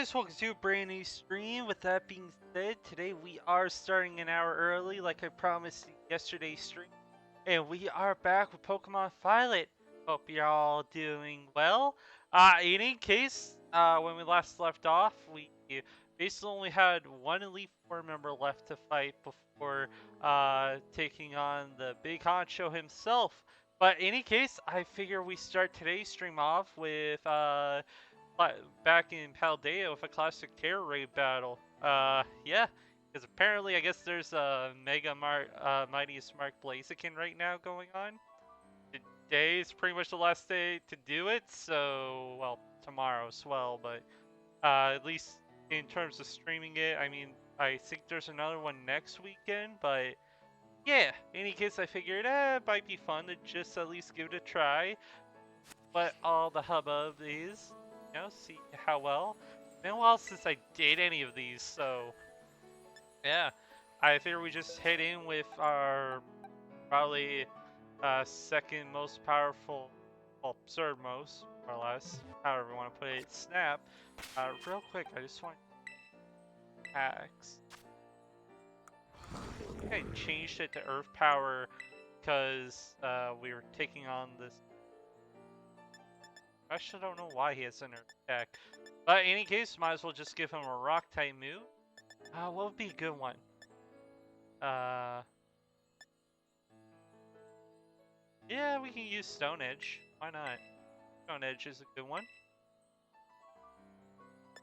guys, welcome to a brand new stream. With that being said, today we are starting an hour early like I promised in yesterday's stream. And we are back with Pokemon Violet. Hope you're all doing well. In any case, when we last left off, we basically only had one Elite Four member left to fight before taking on the big honcho himself. But in any case, I figure we start today's stream off with back in Paldea with a classic Terror Raid battle. Yeah, because apparently I guess there's a Mightiest Mark Blaziken right now going on. Today is pretty much the last day to do it, so, well, tomorrow as well, but at least in terms of streaming it, I mean, I think there's another one next weekend, but yeah, in any case, I figured it might be fun to just at least give it a try. What all the hubbub is, you know, see how well. It's been a while since I did any of these, so yeah, I figure we just hit in with our probably second most powerful, well, third most, more or less, however you want to put it, Snap. Real quick, I just want hacks. I changed it to Earth Power because we were taking on this. I actually don't know why he has an Earth attack. But in any case, might as well just give him a Rock type move. What would be a good one? Yeah, we can use Stone Edge. Why not? Stone Edge is a good one.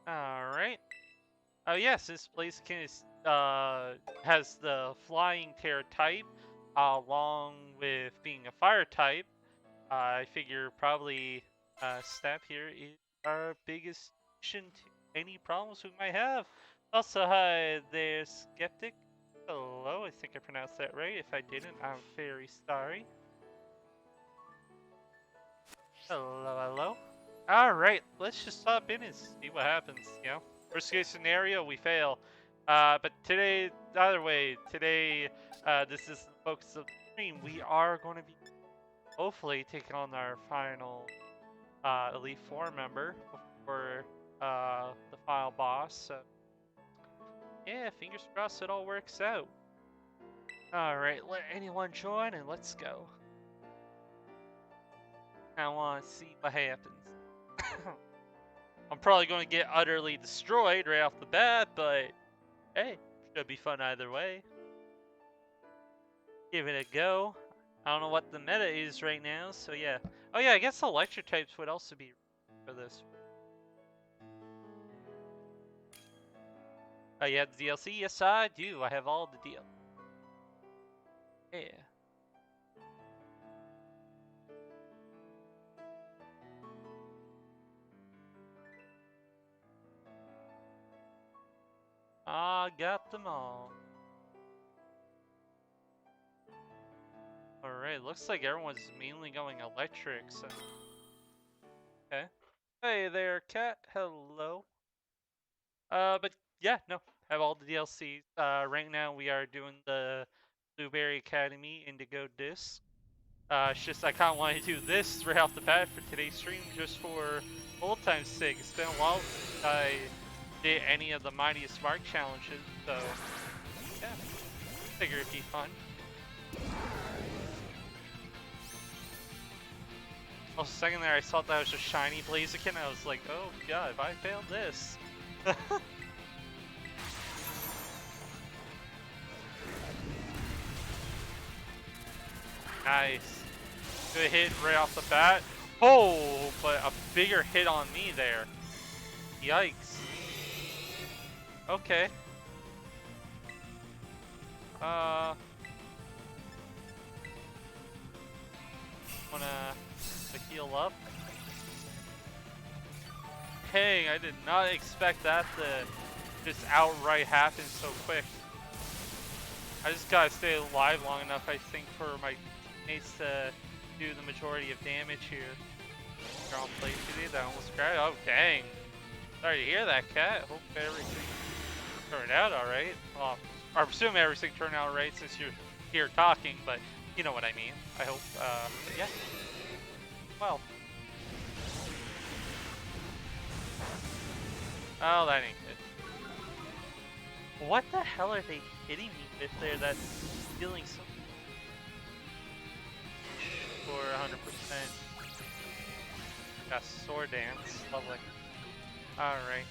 Alright. Oh yes, this Blaziken is, has the Flying Terror type, along with being a Fire type. I figure probably Snap here is our biggest solution to any problems we might have. Also, hi there, Skeptic. Hello, I think I pronounced that right. If I didn't, I'm very sorry. Hello, hello. Alright, let's just hop in and see what happens, you know? Worst case scenario, we fail. But today, either way, today, this is the focus of the stream. We are going to be hopefully taking on our final Elite Four member before the final boss. So, yeah, fingers crossed it all works out. Alright, let anyone join and let's go. I want to see what happens. I'm probably going to get utterly destroyed right off the bat, but hey, should be fun either way. Give it a go. I don't know what the meta is right now, so yeah. Oh yeah, I guess electric types would also be for this. Oh, you have the DLC? Yes, I do. I have all the DLC. Yeah. I got them all. Alright, looks like everyone's mainly going electric, so... Okay. Hey there, cat. Hello. But yeah, no. Have all the DLCs. Right now we are doing the Blueberry Academy Indigo Disc. It's just I kind of want to do this right off the bat for today's stream, just for old time's sake. It's been a while since I did any of the Mightiest Mark challenges, so yeah, figure it'd be fun. Also, second there, I saw that was a shiny Blaziken. I was like, oh god, if I failed this. Nice. Good hit right off the bat. Oh, but a bigger hit on me there. Yikes. Okay. Wanna heal up? Dang, I did not expect that to just outright happen so quick. I just gotta stay alive long enough, I think, for my teammates to do the majority of damage here. They're on play today, that almost cried. Oh, dang. Sorry to hear that, cat. Hope everything turned out alright. Well, I presume everything turned out right since you're here talking, but you know what I mean. I hope, yeah. Well. Oh, that ain't good. What the hell are they hitting me with there that's dealing so for 100%? Got sword dance. Lovely. Alright.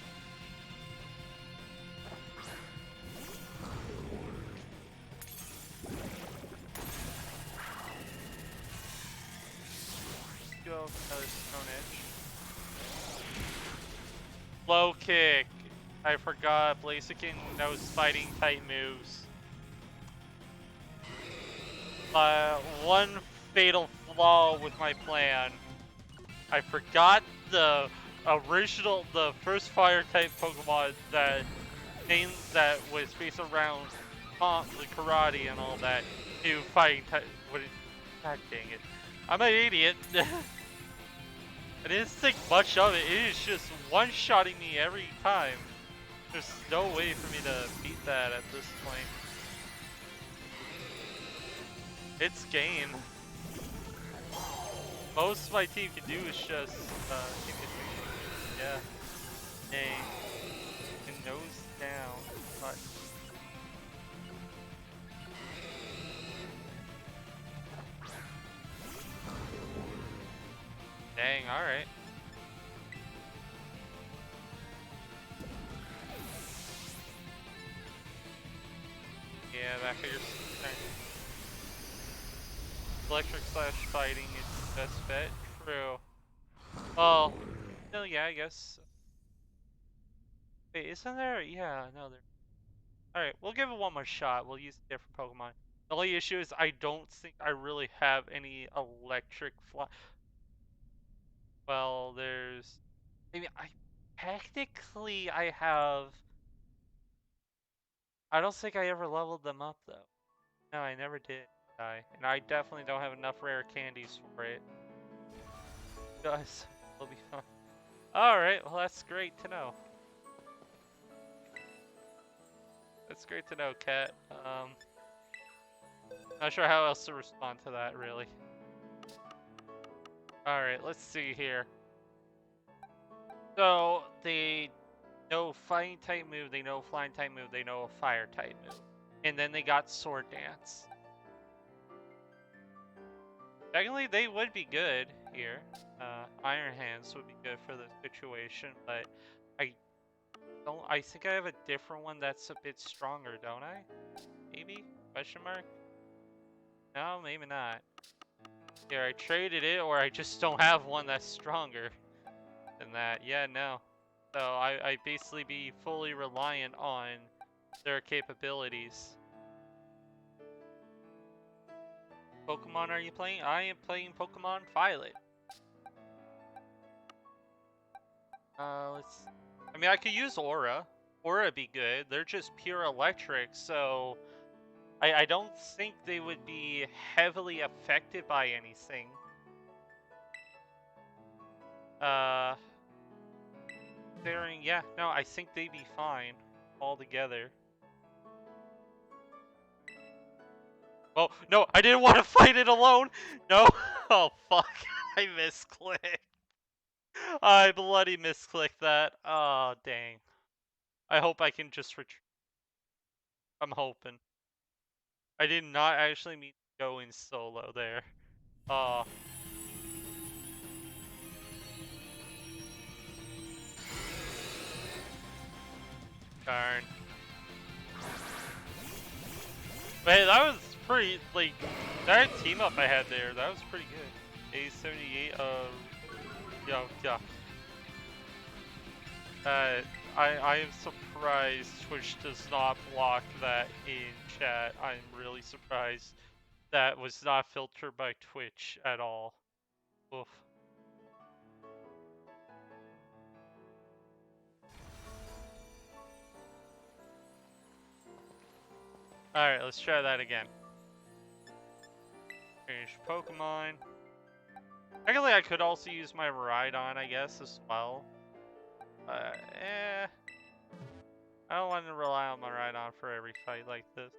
Go another stone edge. Low kick. I forgot Blaziken knows fighting type moves. One fatal flaw with my plan. I forgot the first fire type Pokemon that was based around the karate and all that to fighting type. God dang it! I'm an idiot. I didn't think much of it. It is just one-shotting me every time. There's no way for me to beat that at this point. It's game. Most my team can do is just keep it. Yeah. Dang. And nose down. But dang, alright. Yeah, back at your electric slash fighting is best bet. True. Well, no, yeah, I guess. Wait, isn't there? Yeah, no, there. Alright, we'll give it one more shot. We'll use a different Pokemon. The only issue is I don't think I really have any electric fly. Well, there's. Maybe technically I have. I don't think I ever leveled them up though. No, I never did. And I definitely don't have enough rare candies for it. Guys, it'll be fun. Alright, well that's great to know. That's great to know, Cat. Not sure how else to respond to that, really. Alright, let's see here. So, they know fighting type move, they know flying type move, they know a fire type move. And then they got sword dance. Technically, they would be good here. Iron Hands would be good for the situation, but I think I have a different one that's a bit stronger, don't I? Maybe? Question mark? No, maybe not. Here, I traded it, or I just don't have one that's stronger than that. Yeah, no. So I basically be fully reliant on their capabilities. Pokemon are you playing? I am playing Pokemon Violet. I mean, I could use Aura. Aura would be good. They're just pure electric, so I don't think they would be heavily affected by anything. Yeah, no, I think they'd be fine altogether. Oh, no, I didn't want to fight it alone! No! Oh, fuck. I misclicked. I bloody misclicked that. Oh, dang. I hope I can just retreat. I'm hoping. I did not actually mean to go in solo there. Oh. Darn. But hey, that was pretty, like, that team up I had there, that was pretty good. A78, yeah. I am surprised Twitch does not block that in chat. I'm really surprised that was not filtered by Twitch at all. Oof. Alright, let's try that again. Finish Pokemon. Technically, I could also use my Rhydon, I guess, as well. I don't want to rely on my Rhydon for every fight like this.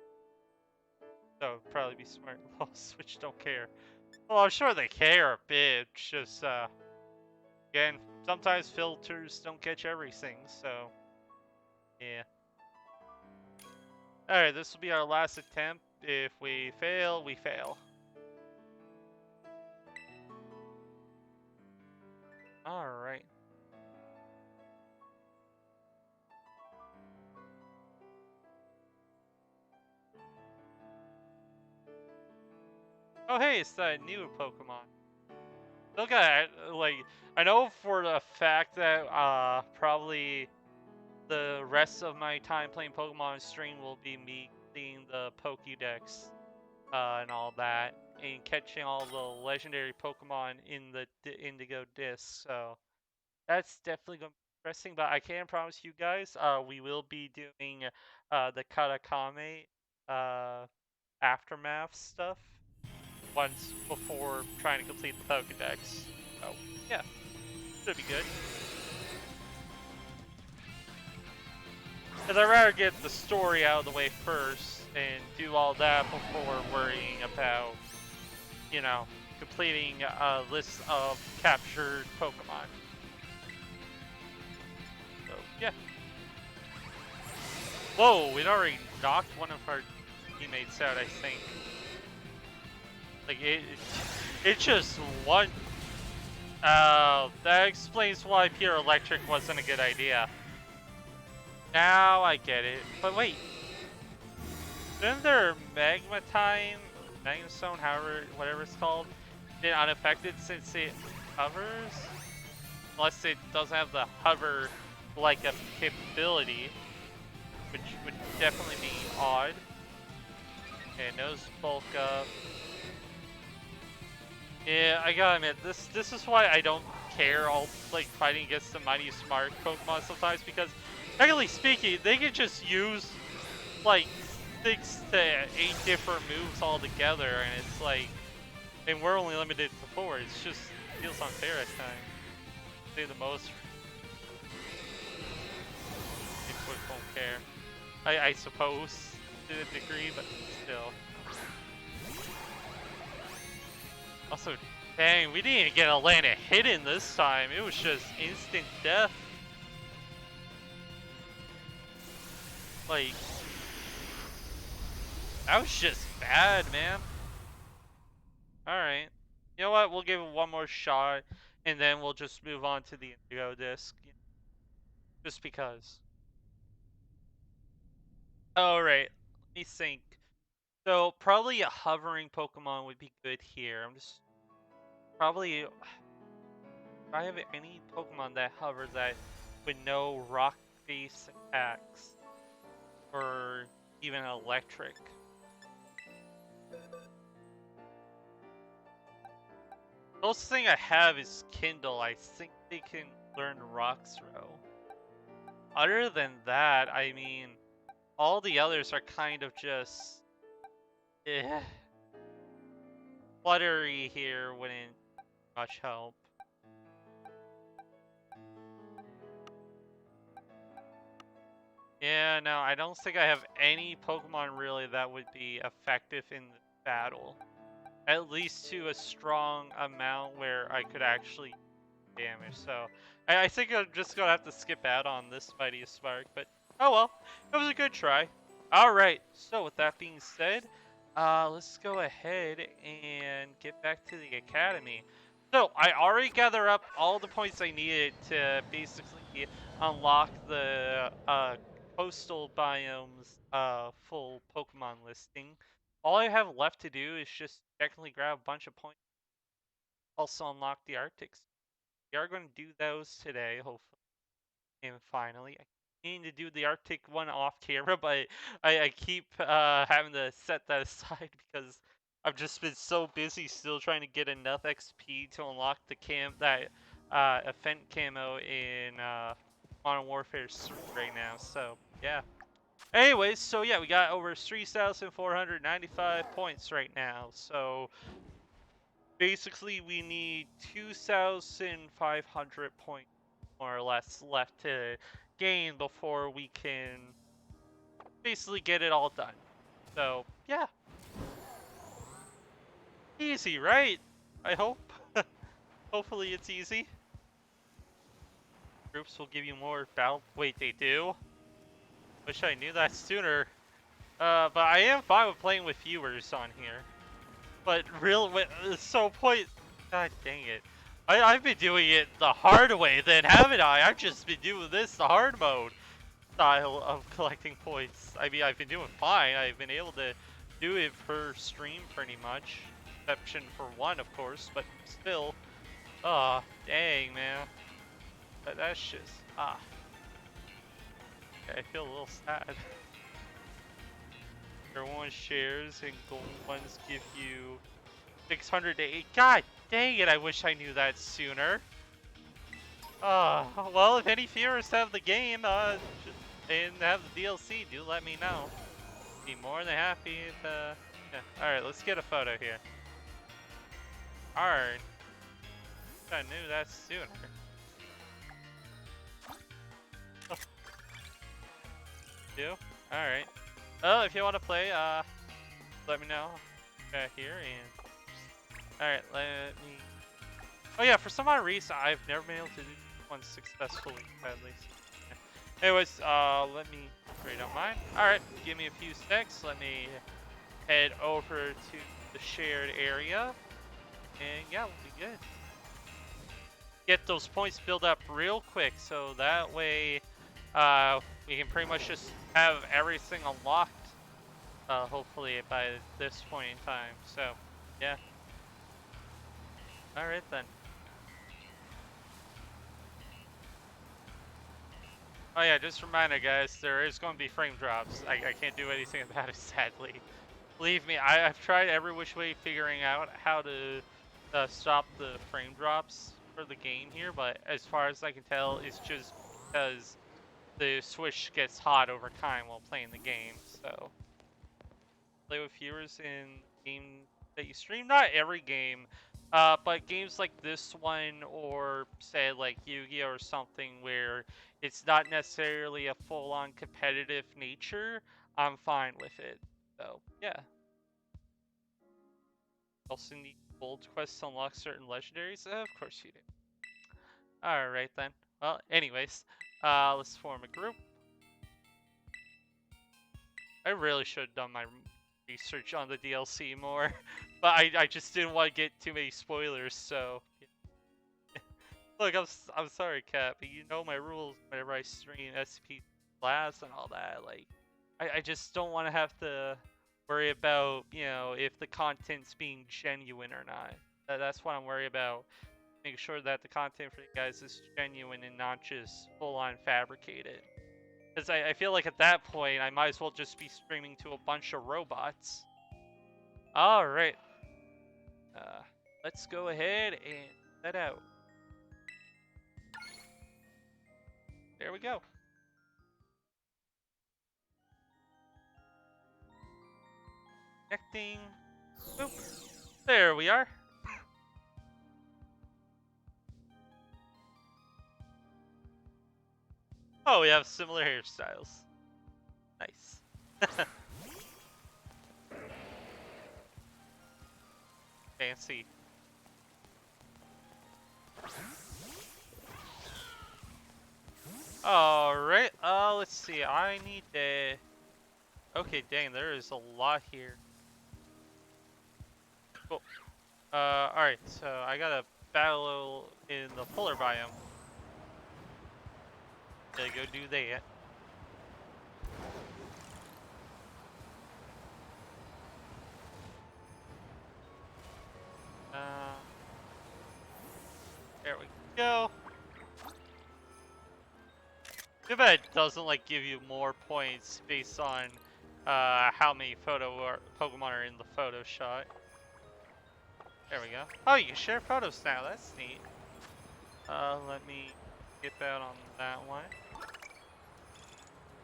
So it'd probably be smart. Switch don't care. Well, I'm sure they care a bit. Just, again, sometimes filters don't catch everything, so. Yeah. Alright, this will be our last attempt. If we fail, we fail. Alright. Oh hey, it's that new Pokemon. Look at it, like, I know for the fact that probably the rest of my time playing Pokemon stream will be me seeing the Pokédex and all that, and catching all the legendary Pokemon in the Indigo Disc. So that's definitely going to be interesting. But I can promise you guys, we will be doing the Katakame aftermath stuff once before trying to complete the Pokédex. So yeah, should be good. Because I'd rather get the story out of the way first and do all that before worrying about, you know, completing a list of captured Pokemon. So, yeah. Whoa, it already knocked one of our teammates out, I think. Like, it just one. That explains why pure electric wasn't a good idea. Now I get it. But wait. Isn't there Magma Time, Magma Stone, however, whatever it's called, been unaffected since it hovers? Unless it doesn't have the hover like a capability, which would definitely be odd. Okay, nose bulk up. Yeah, I gotta admit, this is why I don't care all like fighting against the mighty smart Pokemon sometimes, because technically speaking, they can just use like 6 to 8 different moves all together, and it's like, and we're only limited to 4. It's just feels unfair at times. Say the most. People won't care. I suppose to a degree, but still. Also, dang, we didn't even get a land a hit in this time. It was just instant death. Like, that was just bad, man. Alright. You know what? We'll give it one more shot, and then we'll just move on to the Indigo Disc. Just because. Alright. Let me think. So, probably a hovering Pokemon would be good here. I'm just... Probably... If I have any Pokemon that hover that with no rock-based attacks, or even electric. Closest thing I have is Kindle. I think they can learn Rock Throw. Other than that, I mean, all the others are kind of just... Fluttery here wouldn't much help. Yeah, no, I don't think I have any Pokemon really that would be effective in the battle. At least to a strong amount where I could actually damage. So I think I'm just gonna have to skip out on this Mighty Spark, but oh well, it was a good try. Alright, so with that being said, let's go ahead and get back to the academy. So I already gathered up all the points I needed to basically unlock the coastal biomes full Pokemon listing. All I have left to do is just technically grab a bunch of points. Also unlock the Arctics. We are going to do those today, hopefully. And finally, I need to do the Arctic one off camera, but I keep having to set that aside because I've just been so busy still trying to get enough XP to unlock the event camo in Modern Warfare 3 right now. So yeah. Anyways, so yeah, we got over 3,495 points right now. So basically, we need 2,500 points, more or less, left to gain before we can basically get it all done. So, yeah. Easy, right? I hope. Hopefully it's easy. Groups will give you more battle. Wait, they do? Wish I knew that sooner. But I am fine with playing with viewers on here. But so point. God dang it. I've been doing it the hard way then, haven't I? I've just been doing this the hard mode style of collecting points. I mean, I've been doing fine. I've been able to do it per stream pretty much. Exception for one, of course, but still. Ah, dang, man. That's just, I feel a little sad. Everyone shares and gold ones give you 600 to 8. God dang it, I wish I knew that sooner. Well, if any viewers have the game and have the DLC, do let me know. Be more than happy to... Yeah. Alright, let's get a photo here. Alright. I knew that sooner. Do? Alright. Well, if you want to play, let me know. Here, and... Alright, let me... Oh yeah, for some odd reason, I've never been able to do one successfully, at least. Yeah. Anyways, let me... If you don't mind. Alright, give me a few secs. Let me head over to the shared area. And yeah, we'll be good. Get those points built up real quick, so that way we can pretty much just have everything unlocked, hopefully by this point in time. So, yeah. Alright then. Oh yeah, just a reminder guys, there is going to be frame drops. I can't do anything about it, sadly. Believe me, I've tried every which way figuring out how to stop the frame drops for the game here, but as far as I can tell, it's just because the Switch gets hot over time while playing the game, so... Play with viewers in game that you stream? Not every game, but games like this one, or say like Yu-Gi-Oh! Or something where it's not necessarily a full-on competitive nature, I'm fine with it. So, yeah. Also need gold quests to unlock certain legendaries? Of course you do. Alright then. Well, anyways, let's form a group. I really should have done my research on the DLC more, but I just didn't want to get too many spoilers, so... Yeah. Look, I'm sorry, Kat, but you know my rules whenever I stream SCP Blast and all that, like... I just don't want to have to worry about, you know, if the content's being genuine or not. That's what I'm worried about. Make sure that the content for you guys is genuine and not just full-on fabricated. Because I feel like at that point, I might as well just be streaming to a bunch of robots. Alright. Let's go ahead and set out. There we go. Connecting. Boop. There we are. Oh, we have similar hairstyles. Nice. Fancy. Alright, let's see. I need to... Okay, dang, there is a lot here. Cool. Alright, so I got a battle in the polar biome. Gotta go do that. There we go. Too bad it doesn't like give you more points based on how many Pokemon are in the photo shot. There we go. Oh, you can share photos now. That's neat. Let me get that on that one.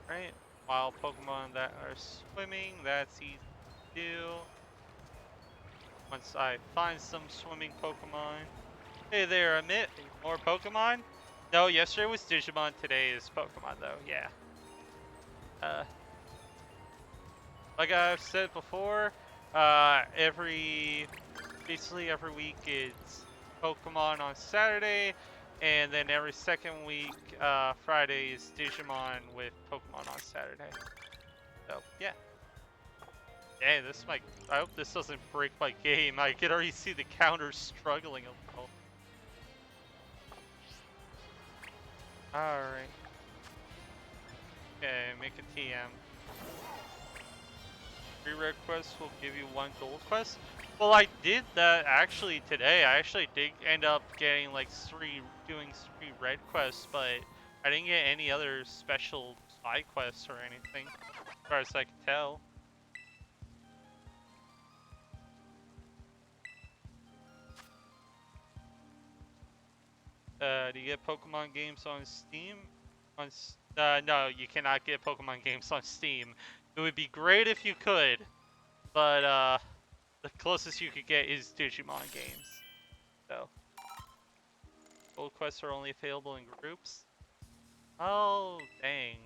Right. Wild Pokemon that are swimming, that's easy to do. Once I find some swimming Pokemon. Hey there, Amit. More Pokemon? No, yesterday was Digimon, today is Pokemon though, yeah. Like I've said before, basically every week it's Pokemon on Saturday, And then every second week, Friday is Digimon with Pokemon on Saturday. So, yeah. Dang, this might... I hope this doesn't break my game. I can already see the counter struggling a little. Alright. Okay, make a TM. 3 red quests will give you 1 gold quest. Well, I did that actually today. I actually did end up getting like doing 3 red quests, but I didn't get any other special side quests or anything, as far as I could tell. Do you get Pokemon games on Steam? No, you cannot get Pokemon games on Steam. It would be great if you could, but the closest you could get is Digimon games. So, gold quests are only available in groups. Oh, dang.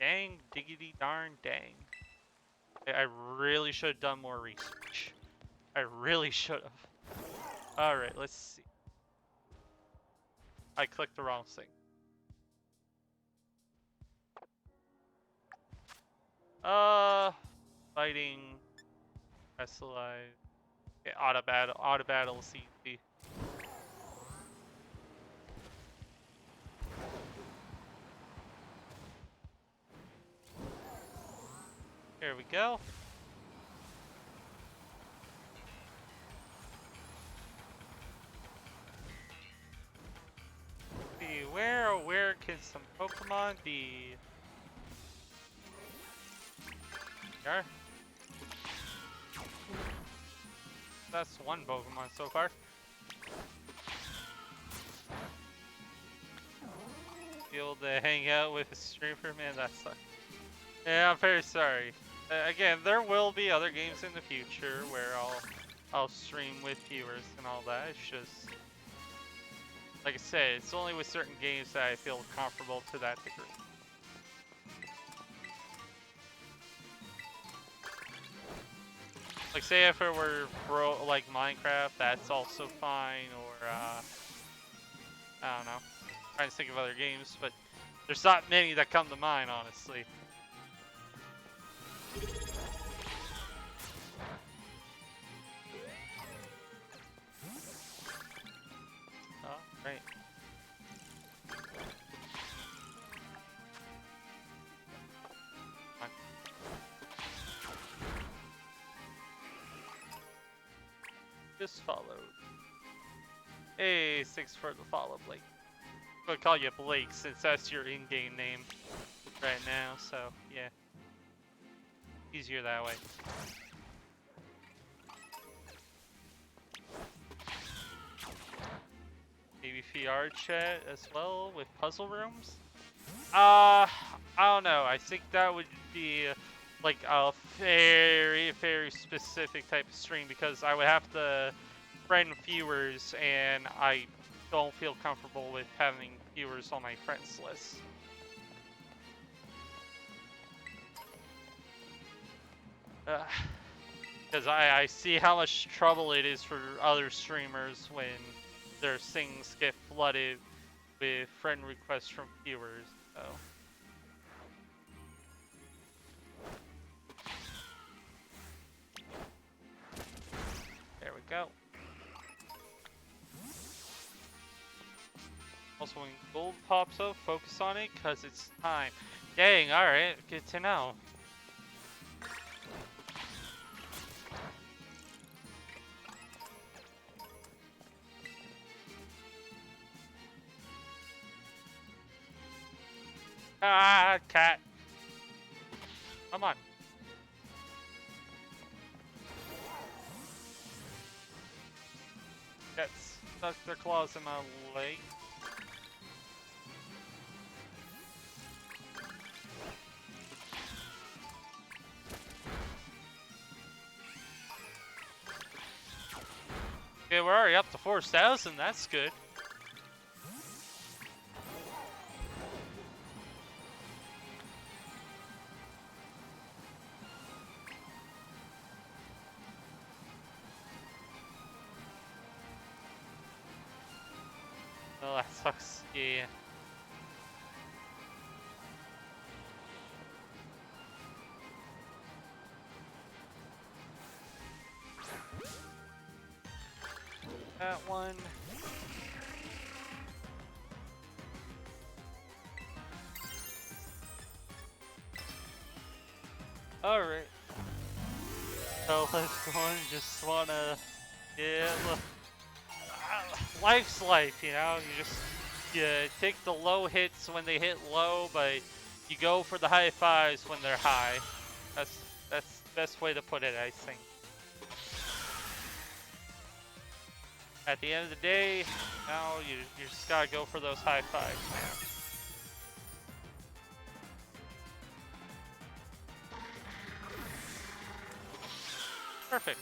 Dang, diggity darn dang. I really should have done more research. I really should have. Alright, let's see. I clicked the wrong thing. Fighting, Wrestleize. Okay, auto battle is easy. Here we go. See, where can some Pokemon be? There. That's 1 Pokemon so far. Be able to hang out with a streamer, man, that sucks. Yeah, I'm very sorry. Again, there will be other games in the future where I'll stream with viewers and all that. It's just, like I said, it's only with certain games that I feel comfortable to that degree. Like, say if it were like Minecraft, that's also fine, or I don't know. I'm trying to think of other games, but there's not many that come to mind, honestly. Oh, great. Just followed. Hey, 6 for the follow, Blake. I'm gonna call you Blake since that's your in-game name right now, so yeah. Easier that way. Maybe VR chat as well with puzzle rooms? I don't know. I think that would be like a very, very specific type of stream because I would have to friend viewers and I don't feel comfortable with having viewers on my friends list. Because I see how much trouble it is for other streamers when their things get flooded with friend requests from viewers. So. There we go. Also, when gold pops up, focus on it because it's time. Dang, alright, good to know. Ah, cat. Come on. Cats stuck their claws in my leg. Okay, we're already up to 4,000. That's good. Oh, that sucks. Yeah. That one. Alright. So let's go and just wanna, yeah, look. Life's life, you know? You take the low hits when they hit low, but you go for the high fives when they're high. That's the best way to put it, I think. At the end of the day, you just gotta go for those high fives, man. Perfect.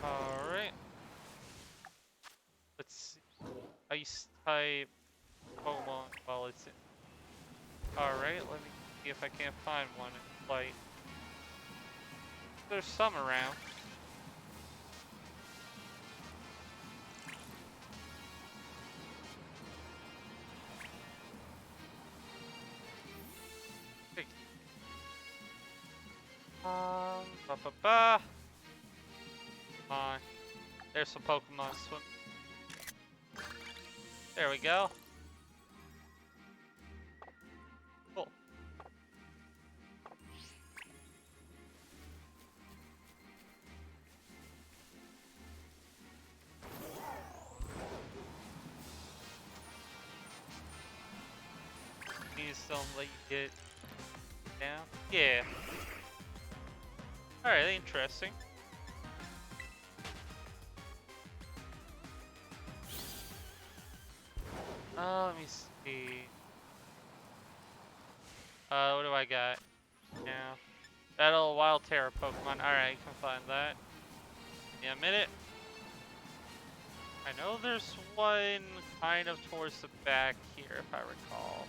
Alright. Let's see. Ice type Pokemon while it's in. Alright, let me see if I can't find one in flight. There's some around. Ba ba ba. Come on. There's some Pokemon swim. There we go. Cool. These don't let you get down. Yeah. Alright, interesting. Let me see. What do I got? Yeah. Battle Wild Terra Pokemon. Alright, can find that. Yeah, a minute. I know there's one kind of towards the back here, if I recall.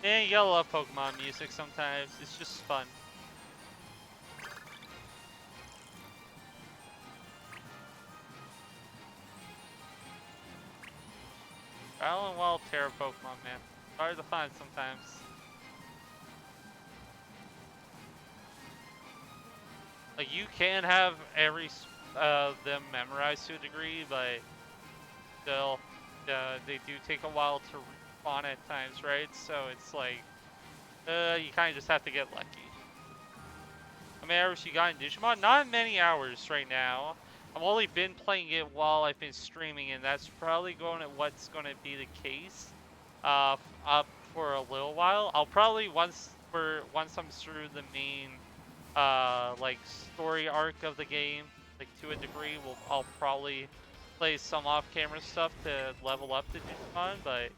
Yeah, you gotta love Pokemon music sometimes. It's just fun. Battle and Wild Terra Pokemon, man. Hard to find sometimes. Like, you can have them memorized to a degree, but still, they do take a while to respawn at times, right? So it's like, you kind of just have to get lucky. How many hours you got in Digimon? Not many hours right now. I've only been playing it while I've been streaming, and that's probably what's going to be the case up for a little while. I'll probably once I'm through the main like story arc of the game, like to a degree, I'll probably play some off-camera stuff to level up the Digimon, but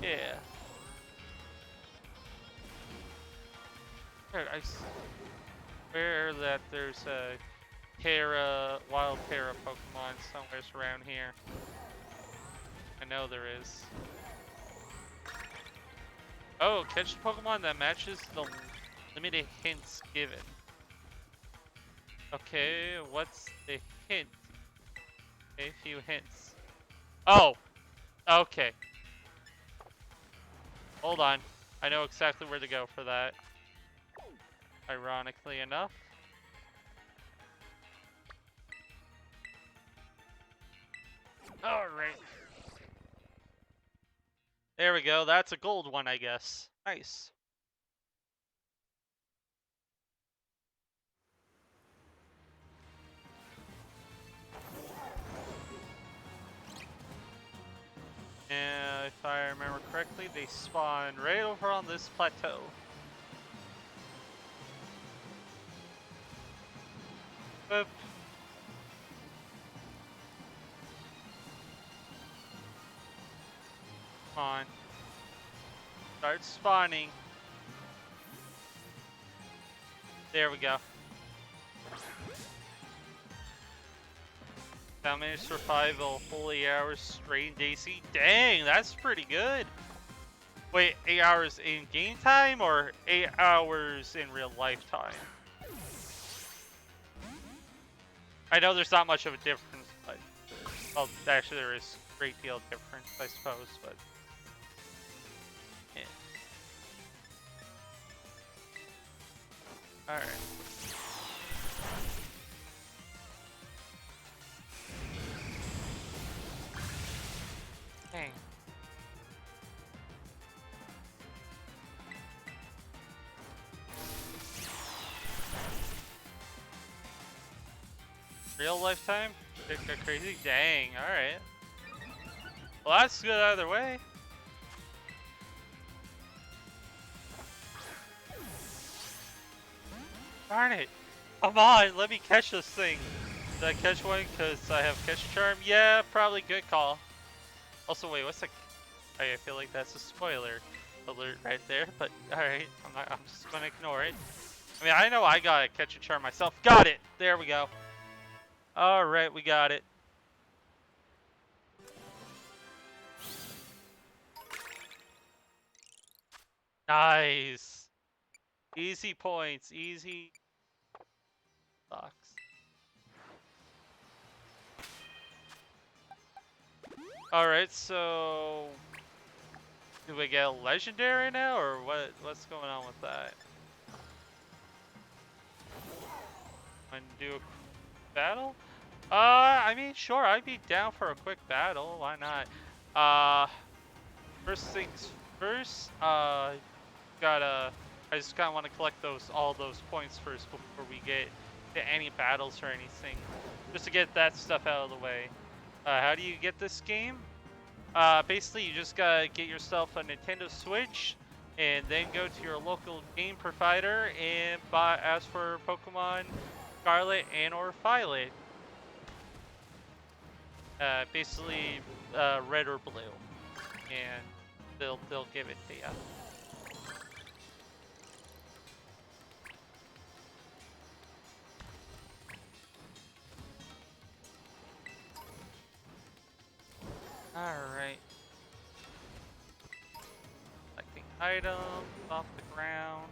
yeah. I swear that there's a wild Terra Pokemon somewhere around here. I know there is. Oh, catch the Pokemon that matches the limited hints given. Okay, what's the hint? Okay, a few hints. Oh! Okay. Hold on. I know exactly where to go for that. Ironically enough. Alright. There we go. That's a gold one, I guess. Nice. And if I remember correctly, they spawn right over on this plateau. Boop. Come on. Start spawning. There we go. How many survival full 8 hours straight in DC? Dang, that's pretty good. Wait, 8 hours in game time or 8 hours in real life time? I know there's not much of a difference, but well, actually there is a great deal of difference, I suppose, but yeah. Alright. Dang. Real lifetime? It got crazy? Dang, alright. Well, that's good either way. Darn it. Come on, let me catch this thing. Did I catch one because I have catch charm? Yeah, probably good call. Also, wait, what's the... I feel like that's a spoiler alert right there, but alright, I'm just gonna ignore it. I mean, I know I got a catch a charm myself. Got it! There we go. Alright, we got it. Nice. Easy points, easy box. Alright, so do we get a legendary now, or what's going on with that? And do a battle? I mean, sure, I'd be down for a quick battle. Why not? First things first. Gotta. I just kind of want to collect all those points first before we get to any battles or anything, just to get that stuff out of the way. How do you get this game? Basically, you just gotta get yourself a Nintendo Switch, and then go to your local game provider and ask for Pokemon Scarlet and or Violet. Basically, red or blue, and they'll give it to you. All right. Collecting items off the ground.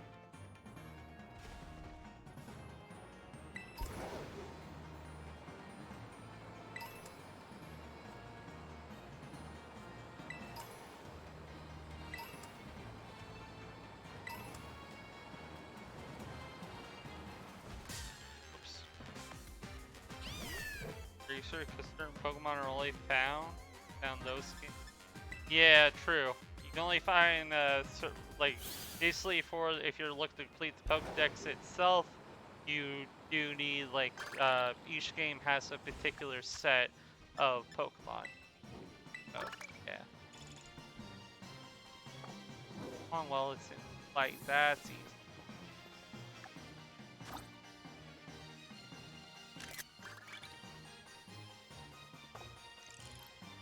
Sure, because certain Pokemon are only found those games. Yeah, true. You can only find like basically for if you're looking to complete the Pokedex itself, you do need like each game has a particular set of Pokemon. So yeah. Oh well, it's in light. That's easy.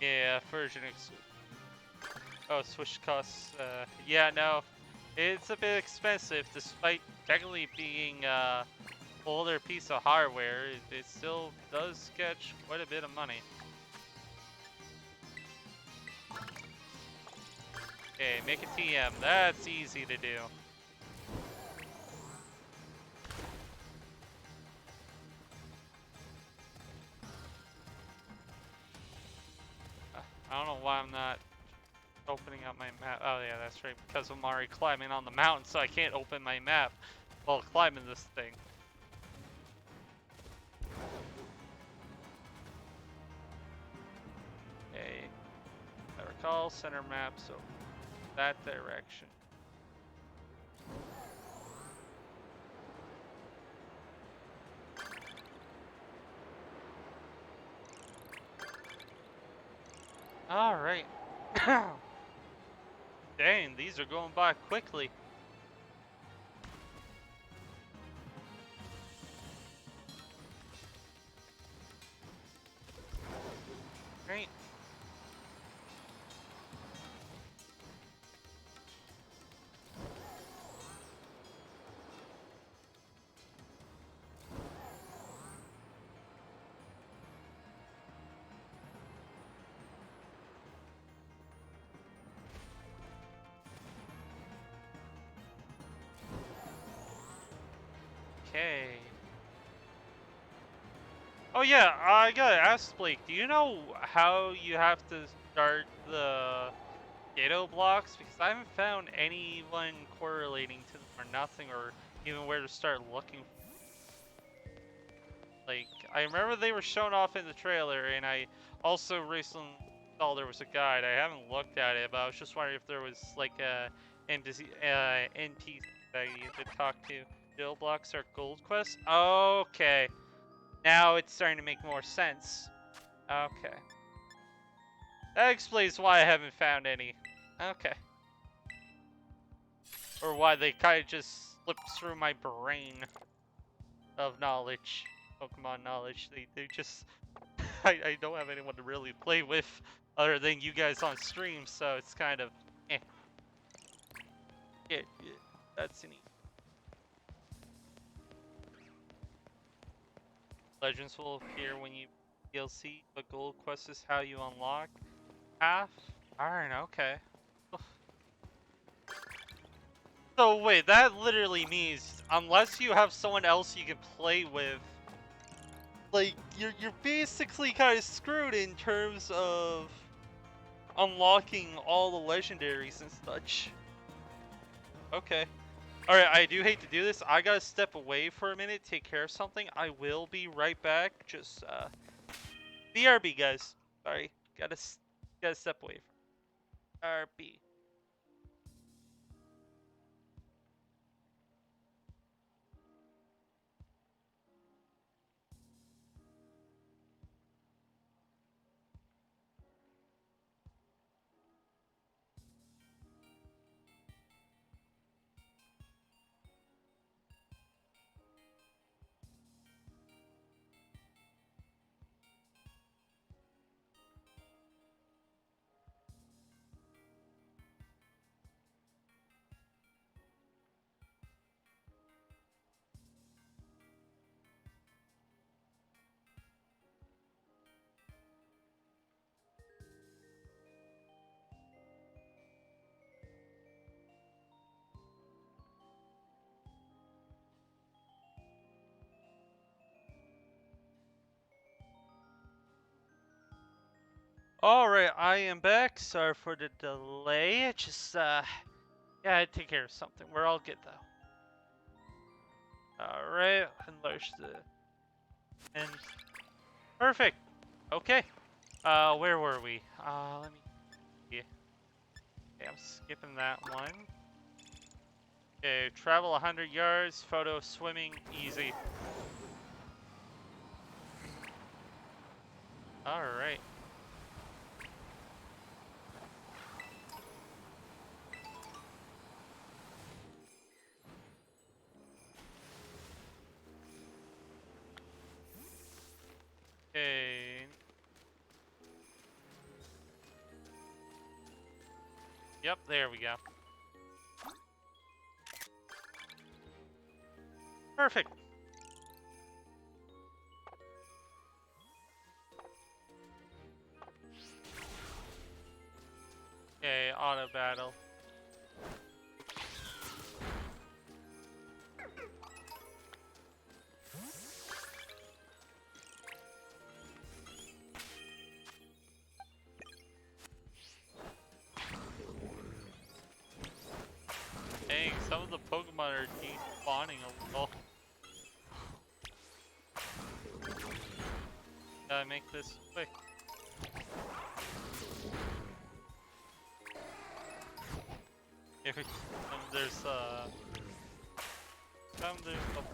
Yeah, version exclusive. Oh, Switch costs, yeah, no, it's a bit expensive, despite technically being older piece of hardware. It still does catch quite a bit of money. Okay, make a TM. That's easy to do. I don't know why I'm not opening up my map. Oh yeah, that's right, because I'm already climbing on the mountain, so I can't open my map while climbing this thing. Okay, I recall center map, so that direction. All right. Dang, these are going by quickly. Great. Okay. Oh yeah, I gotta ask Blake, do you know how you have to start the Ditto blocks? Because I haven't found anyone correlating to them or nothing, or even where to start looking. Like, I remember they were shown off in the trailer, and I also recently saw there was a guide. I haven't looked at it, but I was just wondering if there was like a NPC that I need to talk to. Ditto blocks are gold quests? Okay. Now it's starting to make more sense. Okay. That explains why I haven't found any. Okay. Or why they kind of just slipped through my brain of knowledge. Pokemon knowledge. They just... I don't have anyone to really play with other than you guys on stream, so it's kind of... eh. Yeah, that's neat. Legends will appear when you DLC, but gold quest is how you unlock half? Alright, okay. So wait, that literally means unless you have someone else you can play with, like you're basically kind of screwed in terms of unlocking all the legendaries and such. Okay. Alright, I do hate to do this. I gotta step away for a minute, take care of something. I will be right back. Just BRB guys. Sorry. Gotta step away from RB. Alright, I am back. Sorry for the delay. Just, yeah, I had to take care of something. We're all good, though. Alright, enlarge the... And... Perfect! Okay. Where were we? Let me see. Okay, I'm skipping that one. Okay, travel 100 yards, photo swimming, easy. Alright. Okay. Yep, there we go. Perfect. Okay, auto battle. Dang, some of the Pokemon are despawning a little. Gotta make this quick. If there's a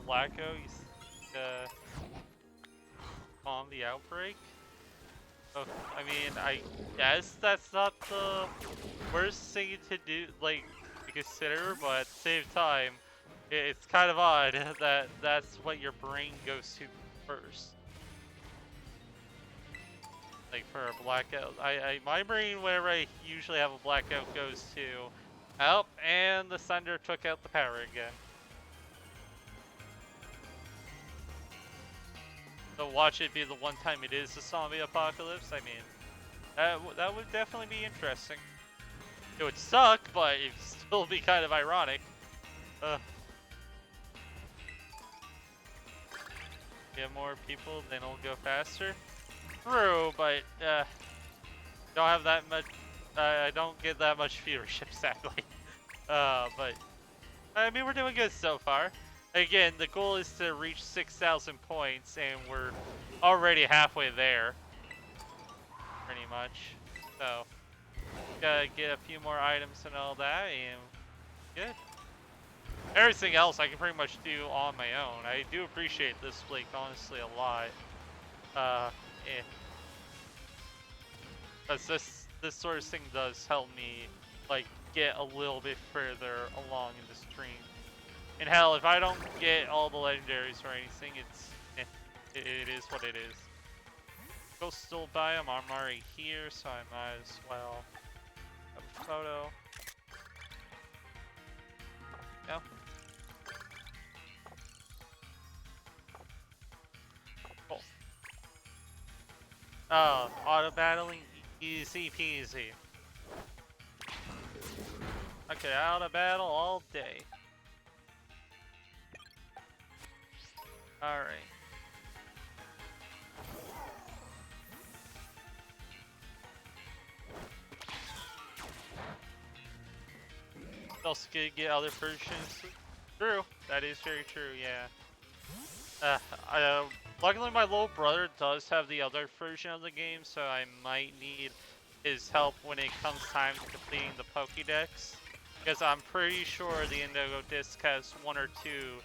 Blacko, you calm the outbreak. Oh, I mean, I guess that's not the worst thing to do, like, to consider, but at the same time, it's kind of odd that that's what your brain goes to first. Like for a blackout, my brain, whenever I usually have a blackout, goes to, oh, and the thunder took out the power again. So watch it be the one time it is a zombie apocalypse. I mean, that would definitely be interesting. It would suck, but it'd still be kind of ironic. Get more people, then it'll go faster. True, but don't have that much. I don't get that much viewership, sadly. But I mean, we're doing good so far. Again, the goal is to reach 6,000 points, and we're already halfway there, pretty much. So, gotta get a few more items and all that, and good. Everything else I can pretty much do on my own. I do appreciate this link, honestly, a lot. Eh. Because this sort of thing does help me, like, get a little bit further along in the stream. And hell, if I don't get all the legendaries or anything, it is what it is. Coastal biome, I'm already here, so I might as well have a photo. No. Cool. Auto battling, easy peasy. Okay, out of battle all day. Alright. Also get other versions. True, that is very true, yeah. Luckily my little brother does have the other version of the game, so I might need his help when it comes time to completing the Pokédex. Because I'm pretty sure the Indigo Disc has 1 or 2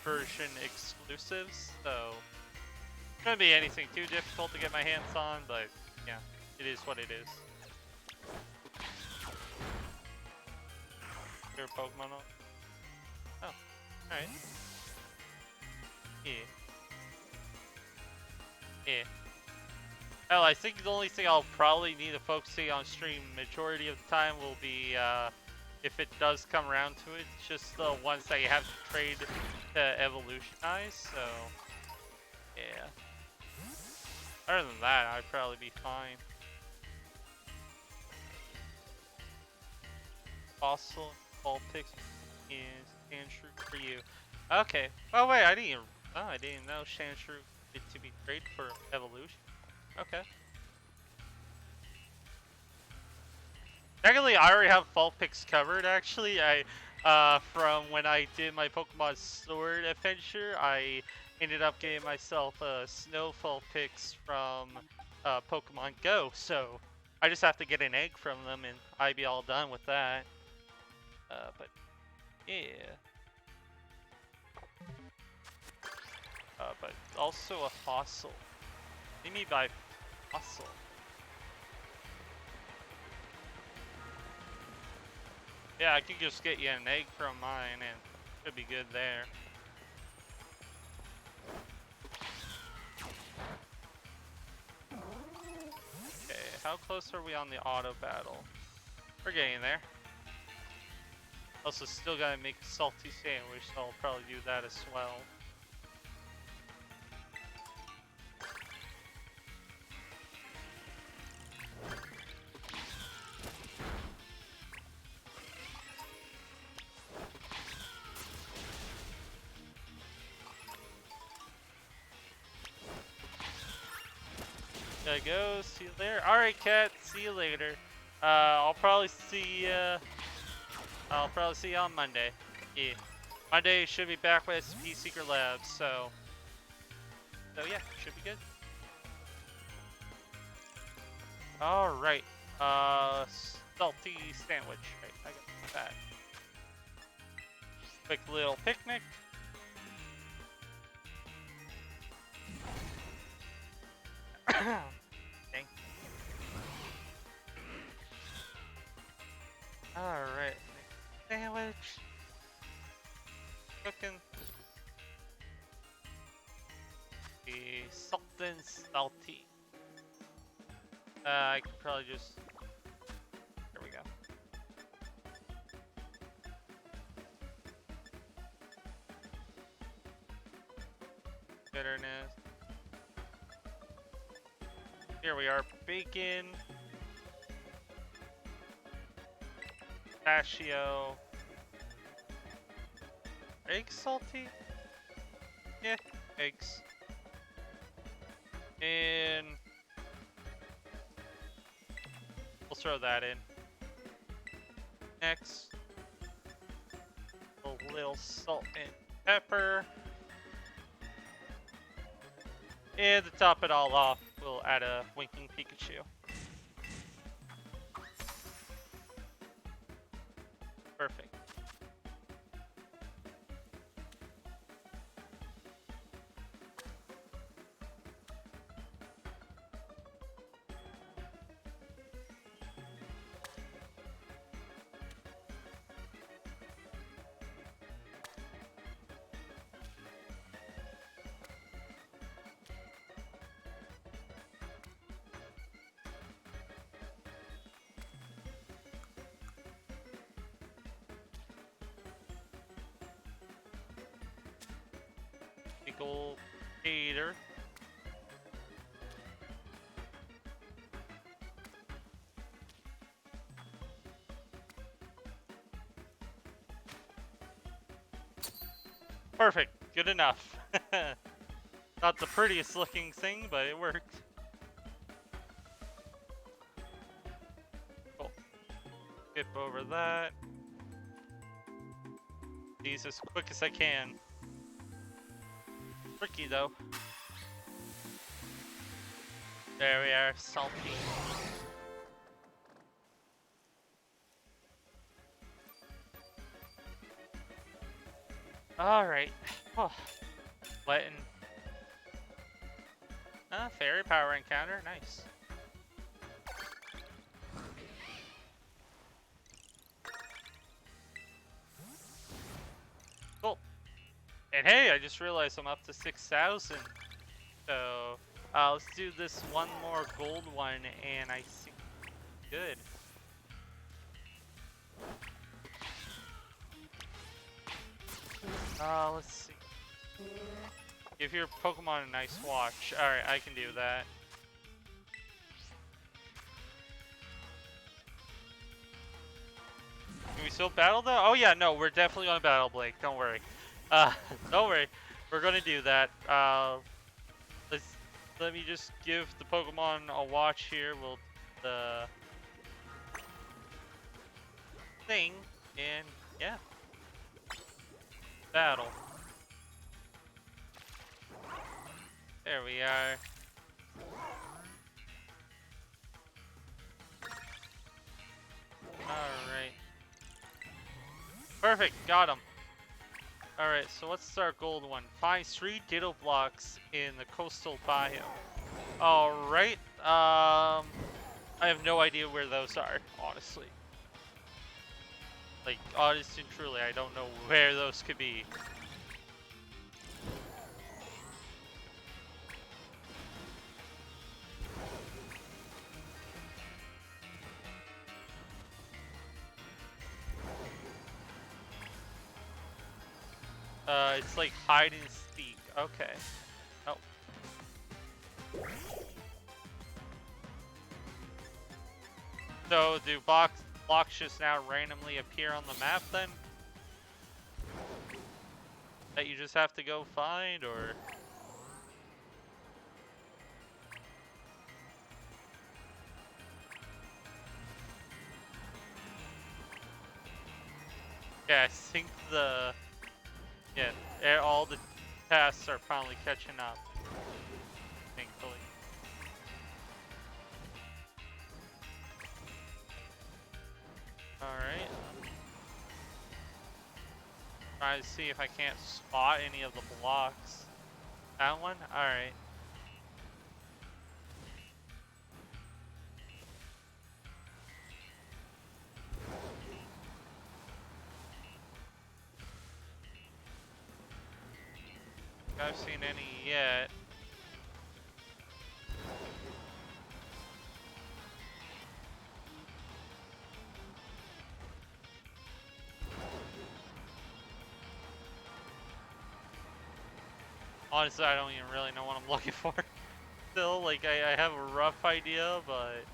version exclusives, so it shouldn't be anything too difficult to get my hands on, but yeah, it is what it is. Your Pokemon on? Oh, alright. Yeah. Yeah. Hell, I think the only thing I'll probably need to focus on stream majority of the time will be, if it does come around to it, just the ones that you have to trade to evolutionize, so yeah. Other than that, I'd probably be fine. Fossil, Vulpix is Sandshrew for you. Okay. Oh wait, I didn't know Sandshrew needed to be traded for evolution. Okay. Technically, I already have Vulpix covered. Actually, from when I did my Pokemon Sword adventure, I ended up getting myself a Snow Vulpix from Pokemon Go. So I just have to get an egg from them, and I'd be all done with that. But yeah. But also a fossil. What do you mean by fossil? Yeah, I can just get you an egg from mine and should be good there. Okay, how close are we on the auto battle? We're getting there. Also, still gotta make a salty sandwich, so I'll probably do that as well. Gotta go, see you later. Alright, cat, see you later. I'll probably see you on Monday. Yeah. Monday should be back with SP Secret Labs, so yeah, should be good. Alright. Salty sandwich. Right, I got that. Quick little picnic. Dang. Alright. Sandwich. Cooking. The salt and salty. I could probably just. There we go. Bitterness. Here we are. Bacon. Pistachio. Eggs salty? Yeah, eggs. And we'll throw that in. Next, a little salt and pepper. And to top it all off, we'll add a winking Pikachu. Perfect. Big ol' gator. Perfect. Good enough. Not the prettiest looking thing, but it worked. Cool. Skip over that. These as quick as I can. Tricky though. There we are, salty. Alright. Oh. Letting. Fairy power encounter. Nice. Cool. And hey, I just realized I'm up to 6,000. So, let's do this one more gold one, and I think good. Let's see. Give your Pokemon a nice watch. Alright, I can do that. Can we still battle though? Oh yeah, no, we're definitely gonna battle, Blake. Don't worry. Don't worry. We're gonna do that. Let me just give the Pokemon a watch here. We'll the thing, and yeah, battle. There we are. Alright. Perfect, got him. Alright, so what's our gold one? Find 3 Ditto blocks in the coastal biome. Alright, I have no idea where those are, honestly. Like, honest and truly, I don't know where those could be. It's like hide and seek. Okay. Oh. So do blocks just now randomly appear on the map then? That you just have to go find, or? Yeah, I think all the tasks are finally catching up. Thankfully. Alright. Try to see if I can't spot any of the blocks. That one? Alright. I've seen any yet. Honestly, I don't even really know what I'm looking for. Still, like, I have a rough idea, but...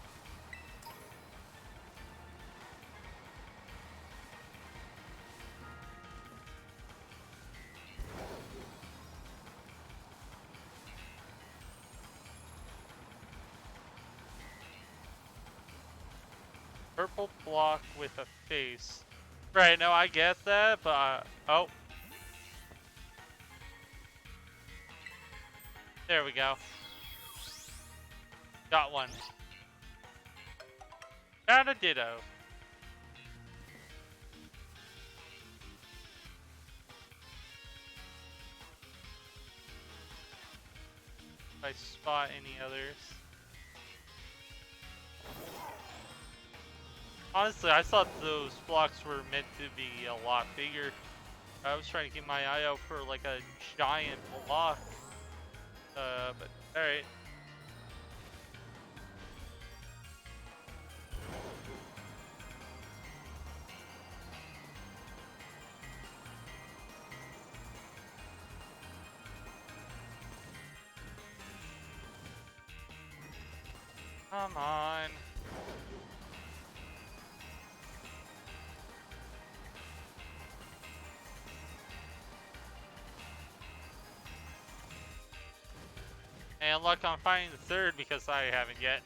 purple block with a face. Right, no, I get that, but oh. There we go. Got one. Got a ditto. If I spot any others. Honestly, I thought those blocks were meant to be a lot bigger. I was trying to keep my eye out for like a giant block. But alright. Come on. And luck on finding the third because I haven't yet.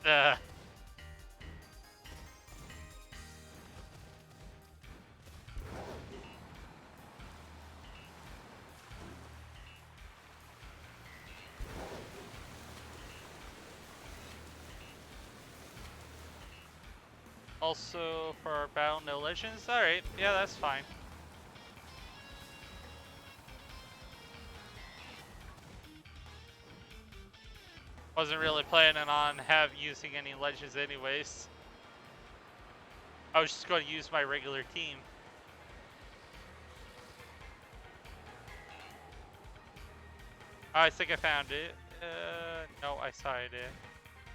Also, for our battle, no legends. Alright, yeah, that's fine. Wasn't really planning on using any legends anyways. I was just going to use my regular team. I think I found it. No, I saw it.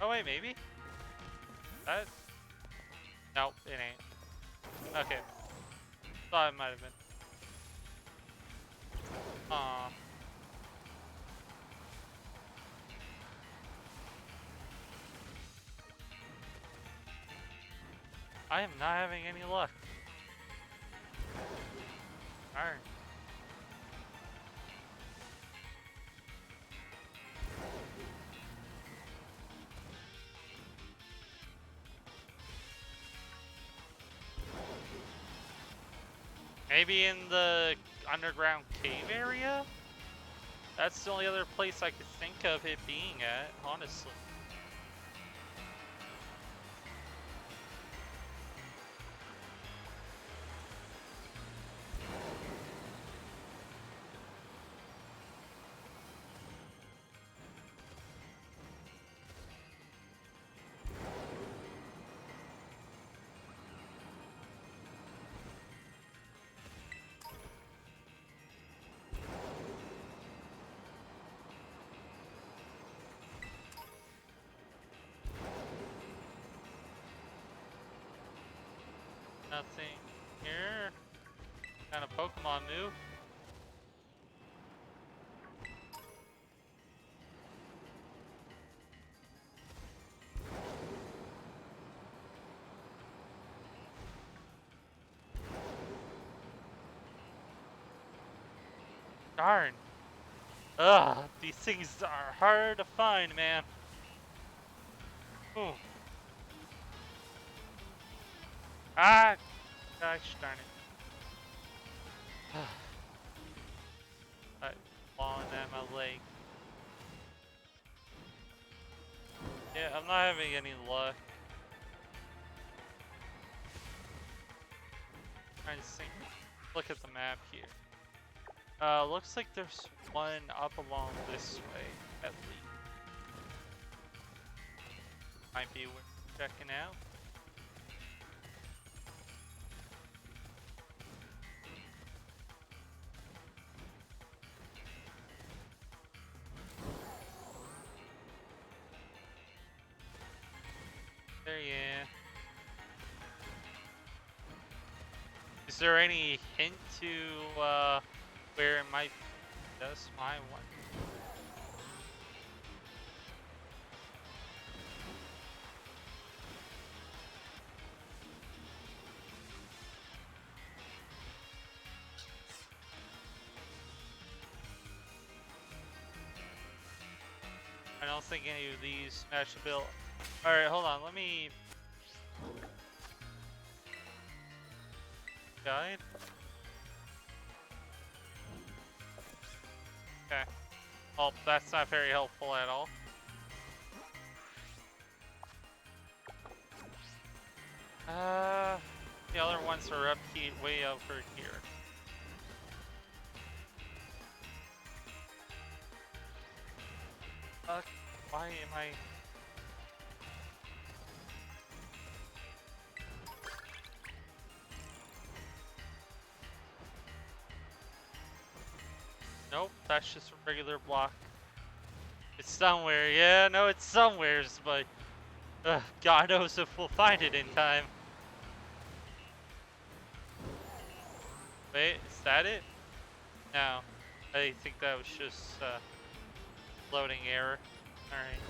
Oh wait, maybe? That? Nope, it ain't. Okay. Thought it might have been. Aw. I am not having any luck. Darn. Maybe in the underground cave area? That's the only other place I could think of it being at, honestly. Nothing here. Kind of Pokemon move. Darn. Ugh, these things are hard to find, man. Ooh. Ah, gosh darn it. I'm falling at my leg. Yeah, I'm not having any luck. Trying to think. Look at the map here. Looks like there's one up along this way, at least. Might be worth checking out. There, yeah. Is there any hint to where it might be? That's my one. I don't think any of these match the bill. Alright, hold on, let me... Guide? Okay. Well, that's not very helpful at all. The other ones are up here, way over here. Why am I... Nope, that's just a regular block. It's somewhere, yeah, no, it's somewheres, but God knows if we'll find it in time. Wait, is that it? No, I think that was just loading error. Alright.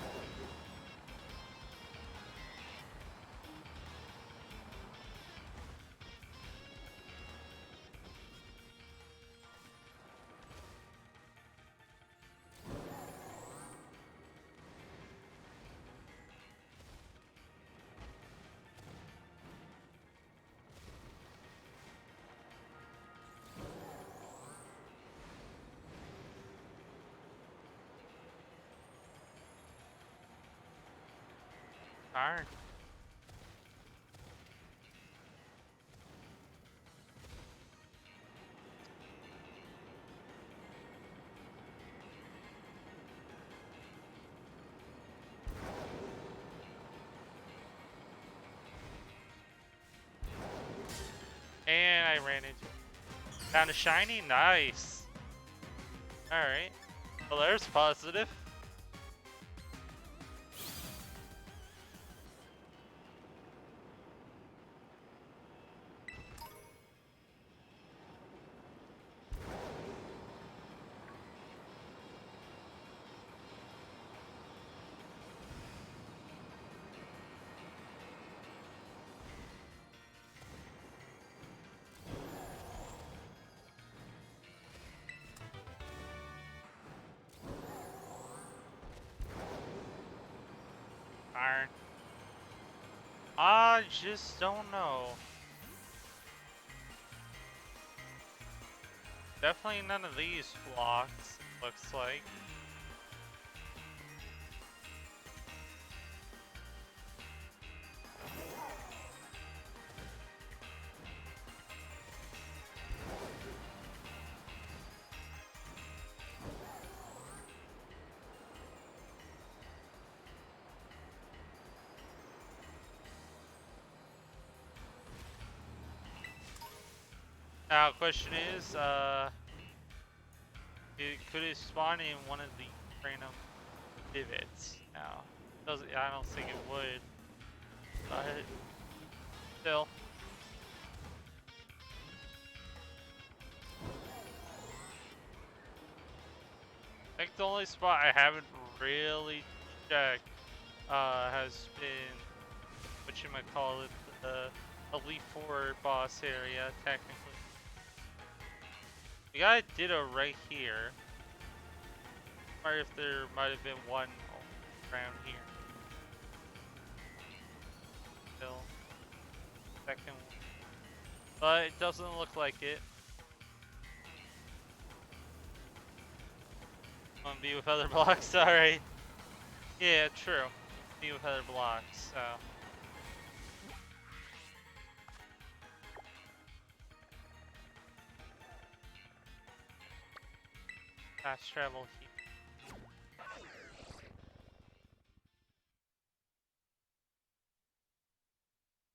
Darn. And I ran into... Found a shiny? Nice. Alright. Well, there's positive. Darn. I just don't know. Definitely none of these blocks, it looks like. Now, question is, could it spawn in one of the random divots? Now, I don't think it would, but still. I think the only spot I haven't really checked has been, whatchamacallit, the Elite Four boss area, technically. We got a Ditto right here. Or if there might have been one around here. Still. Second one. But it doesn't look like it. Wanna be with other blocks? Sorry. Yeah, true. Be with other blocks, so. Fast travel here.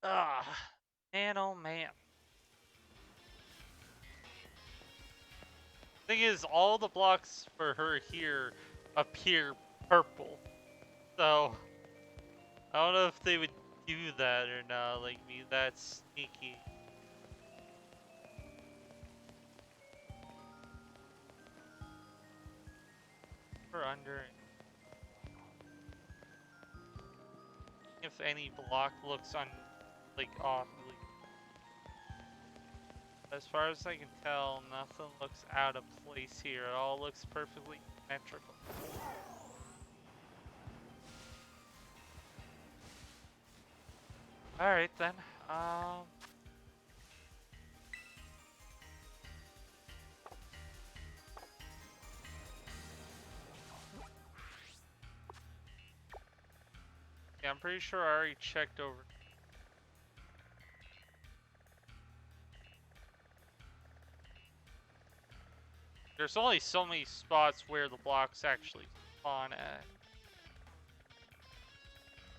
Ah, man, oh man. Thing is, all the blocks for her here appear purple. So, I don't know if they would do that or not, like, be that sneaky. Or under. If any block looks like off. As far as I can tell, nothing looks out of place here. It all looks perfectly symmetrical. Alright then. Yeah, I'm pretty sure I already checked over. There's only so many spots where the blocks actually spawn at.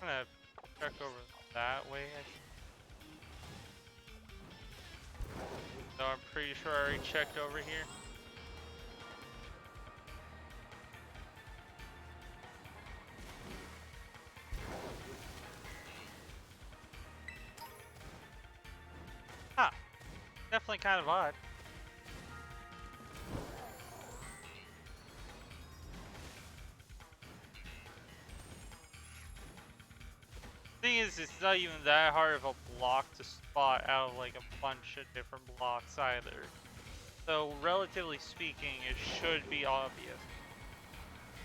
I'm gonna check over that way. So I'm pretty sure I already checked over here. Huh. Definitely kind of odd. Thing is, it's not even that hard of a block to spot out of like a bunch of different blocks either. So relatively speaking, it should be obvious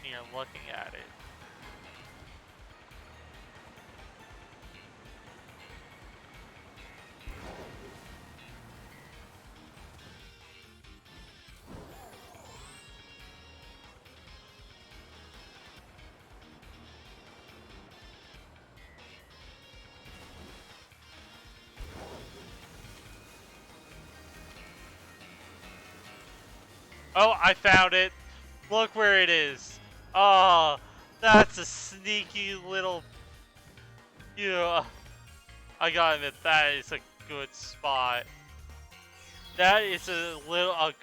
when you're looking at it. Oh, I found it. Look where it is. Oh, that's a sneaky little... Yeah, I gotta admit, that is a good spot. That is a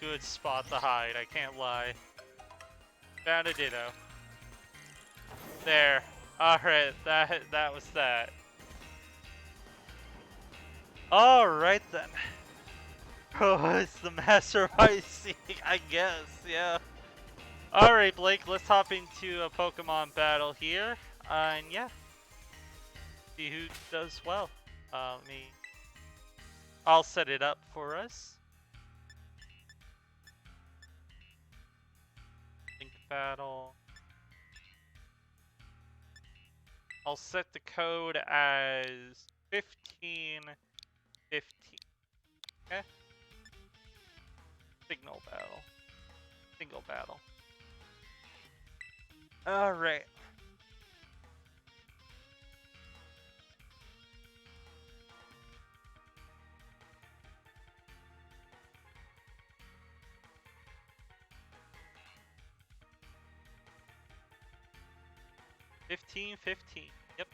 good spot to hide, I can't lie. Found a ditto. There. Alright, that was that. Alright then. Oh, it's the master of hide-and-seek, I guess, yeah. Alright, Blake, let's hop into a Pokemon battle here. And yeah. See who does well. I'll set it up for us. Link battle. I'll set the code as 1515. Okay? Signal battle. Single battle. Alright. $15.15. Yep.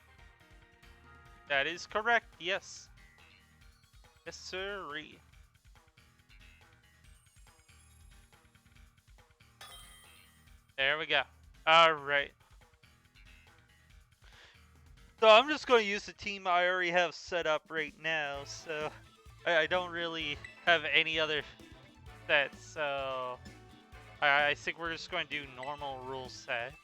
That is correct. Yes. Yes, sirree. There we go. Alright. So I'm just going to use the team I already have set up right now. So I don't really have any other sets. So I think we're just going to do normal rule set.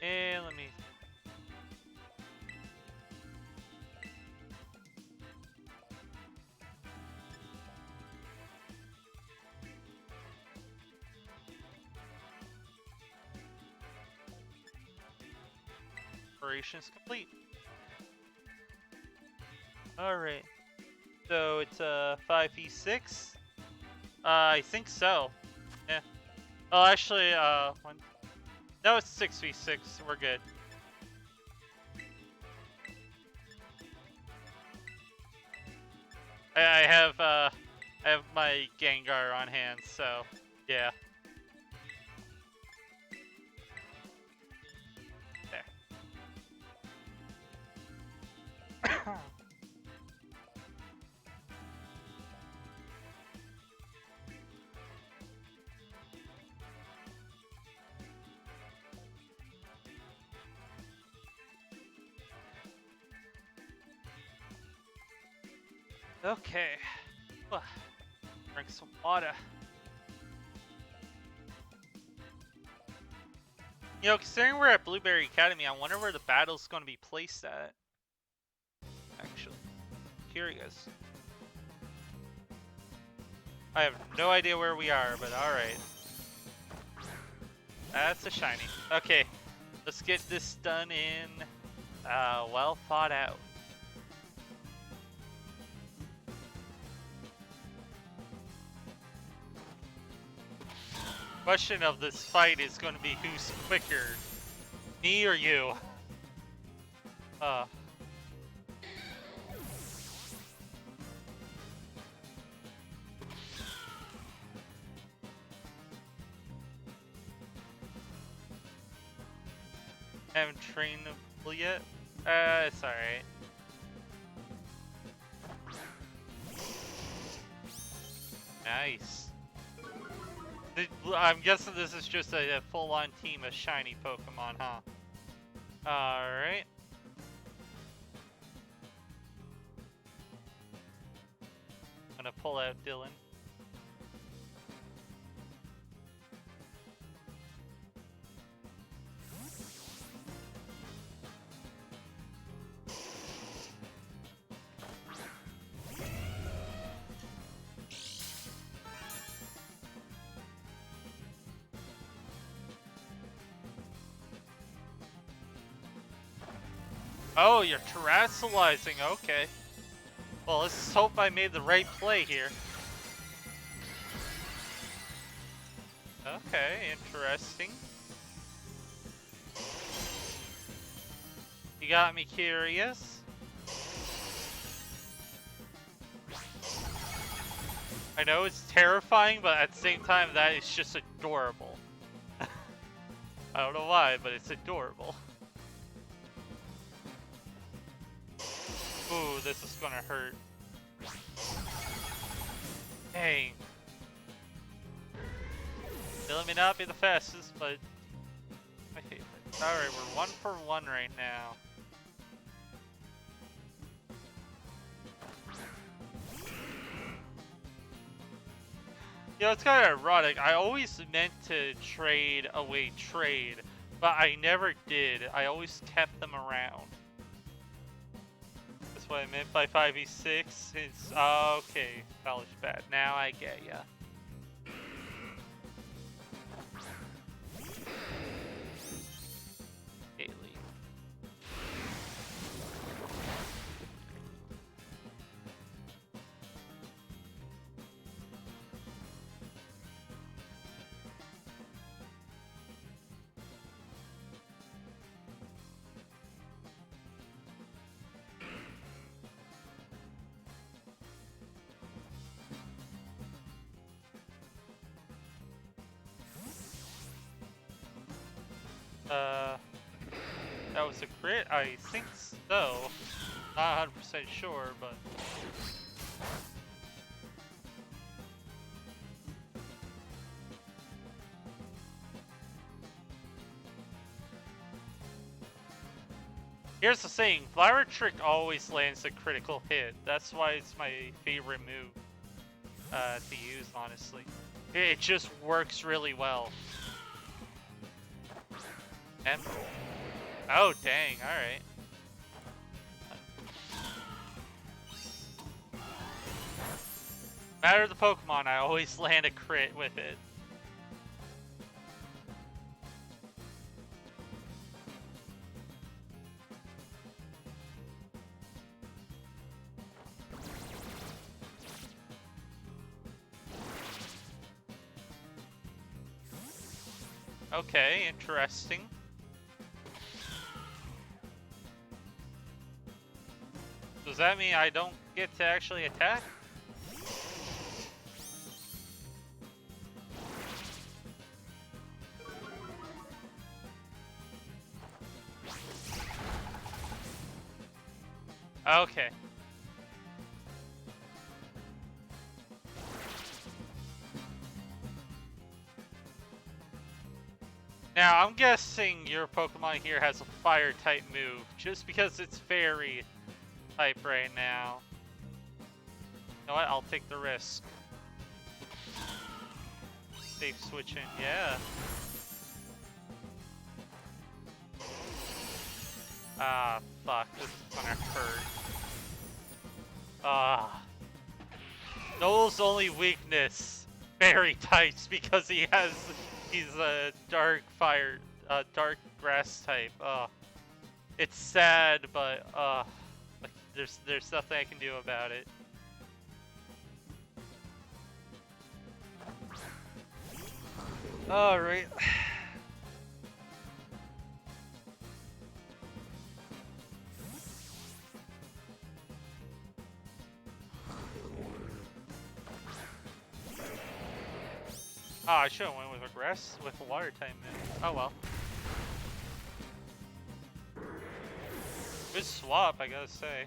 And let me... Operations complete. Alright. So it's 5v6? I think so. Yeah. Oh, actually, no, it's 6v6. We're good. I have my Gengar on hand, so yeah. There. Okay. Drink some water. You know, considering we're at Blueberry Academy, I wonder where the battle's going to be placed at. Actually, curious. I have no idea where we are, but alright. That's a shiny. Okay, let's get this done in well thought out. Question of this fight is going to be who's quicker, me or you. Haven't trained yet. It's alright. Nice. I'm guessing this is just a full-on team of shiny Pokemon, huh? Alright. I'm gonna pull out Dylan. Oh, you're terrestrializing, okay. Well, let's hope I made the right play here. Okay, interesting. You got me curious. I know it's terrifying, but at the same time, that is just adorable. I don't know why, but it's adorable. Ooh, this is gonna hurt. Dang. Let me not be the fastest, but my favorite. Alright, we're 1 for 1 right now. You know, it's kind of ironic. I always meant to trade away trade, but I never did. I always kept them around. That's what I meant by 5v6. It's okay. College bad. Now I get ya. Haley. That was a crit? I think so. Not 100% sure, but... Here's the thing, Flower Trick always lands a critical hit. That's why it's my favorite move to use, honestly. It just works really well. And... oh, dang, alright. Matter of the Pokemon, I always land a crit with it. Okay, interesting. Does that mean I don't get to actually attack? Okay. Now, I'm guessing your Pokemon here has a Fire-type move, just because it's Fairy type right now. You know what? I'll take the risk. Safe switching, yeah. Ah, fuck. This is gonna hurt. Ah. Noel's only weakness, Fairy types, because he's a dark fire, dark grass type. It's sad, but like, there's nothing I can do about it. Alright. Oh, I should have went with regress with the water type then. Oh well. Good swap, I gotta say.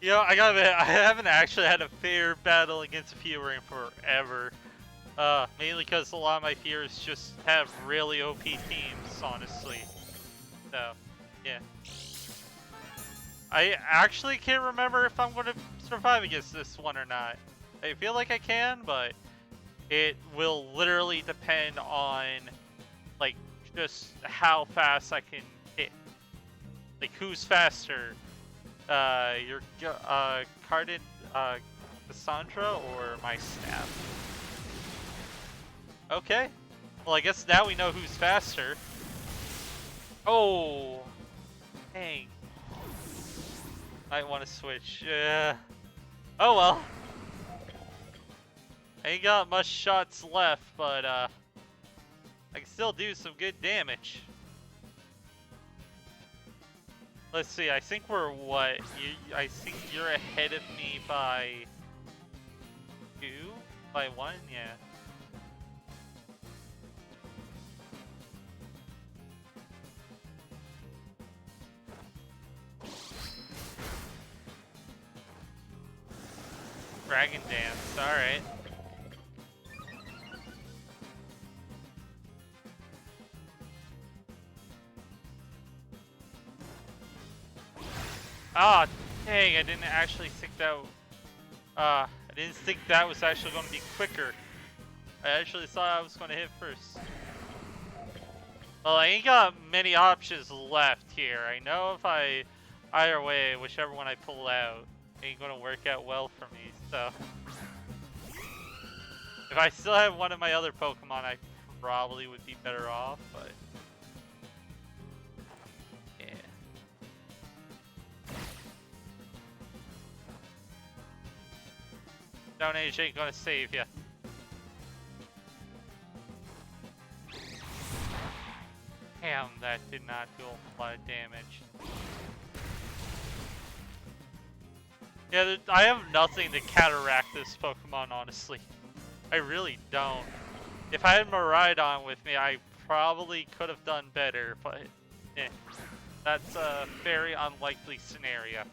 You know, I gotta admit, I haven't actually had a fair battle against a Fury in forever. Mainly because a lot of my fears just have really OP teams, honestly. So, yeah. I actually can't remember if I'm gonna survive against this one or not. I feel like I can, but it will literally depend on, like, just how fast I can hit. Like, who's faster? Your Cardin, Cassandra or my snap? Okay. Well, I guess now we know who's faster. Oh, dang. Might want to switch. Oh well. I ain't got much shots left, but I can still do some good damage. Let's see. I think we're what? I think you're ahead of me by 2? By 1? Yeah. Dragon Dance, alright. Ah, dang, I didn't actually think that... I didn't think that was actually going to be quicker. I actually thought I was going to hit first. Well, I ain't got many options left here. I know if I... Either way, whichever one I pull out ain't going to work out well for me, so... If I still had one of my other Pokemon, I probably would be better off, but... Yeah. Stone Age ain't gonna save ya. Damn, that did not do a lot of damage. Yeah, I have nothing to counteract this Pokemon, honestly. I really don't. If I had Miraidon with me, I probably could have done better, but that's a very unlikely scenario,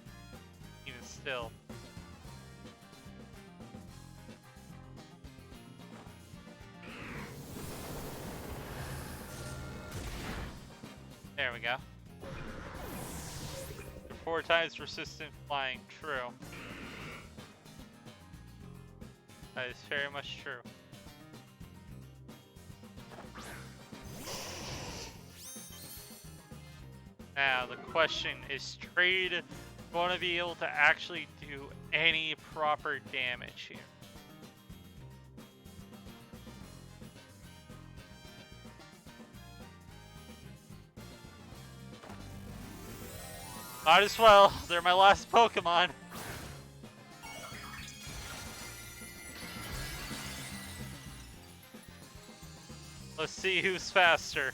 even still. There we go. 4 times resistant flying, true. That is very much true. Now the question is, Trade going to be able to actually do any proper damage here? Might as well. They're my last Pokemon. Let's see who's faster.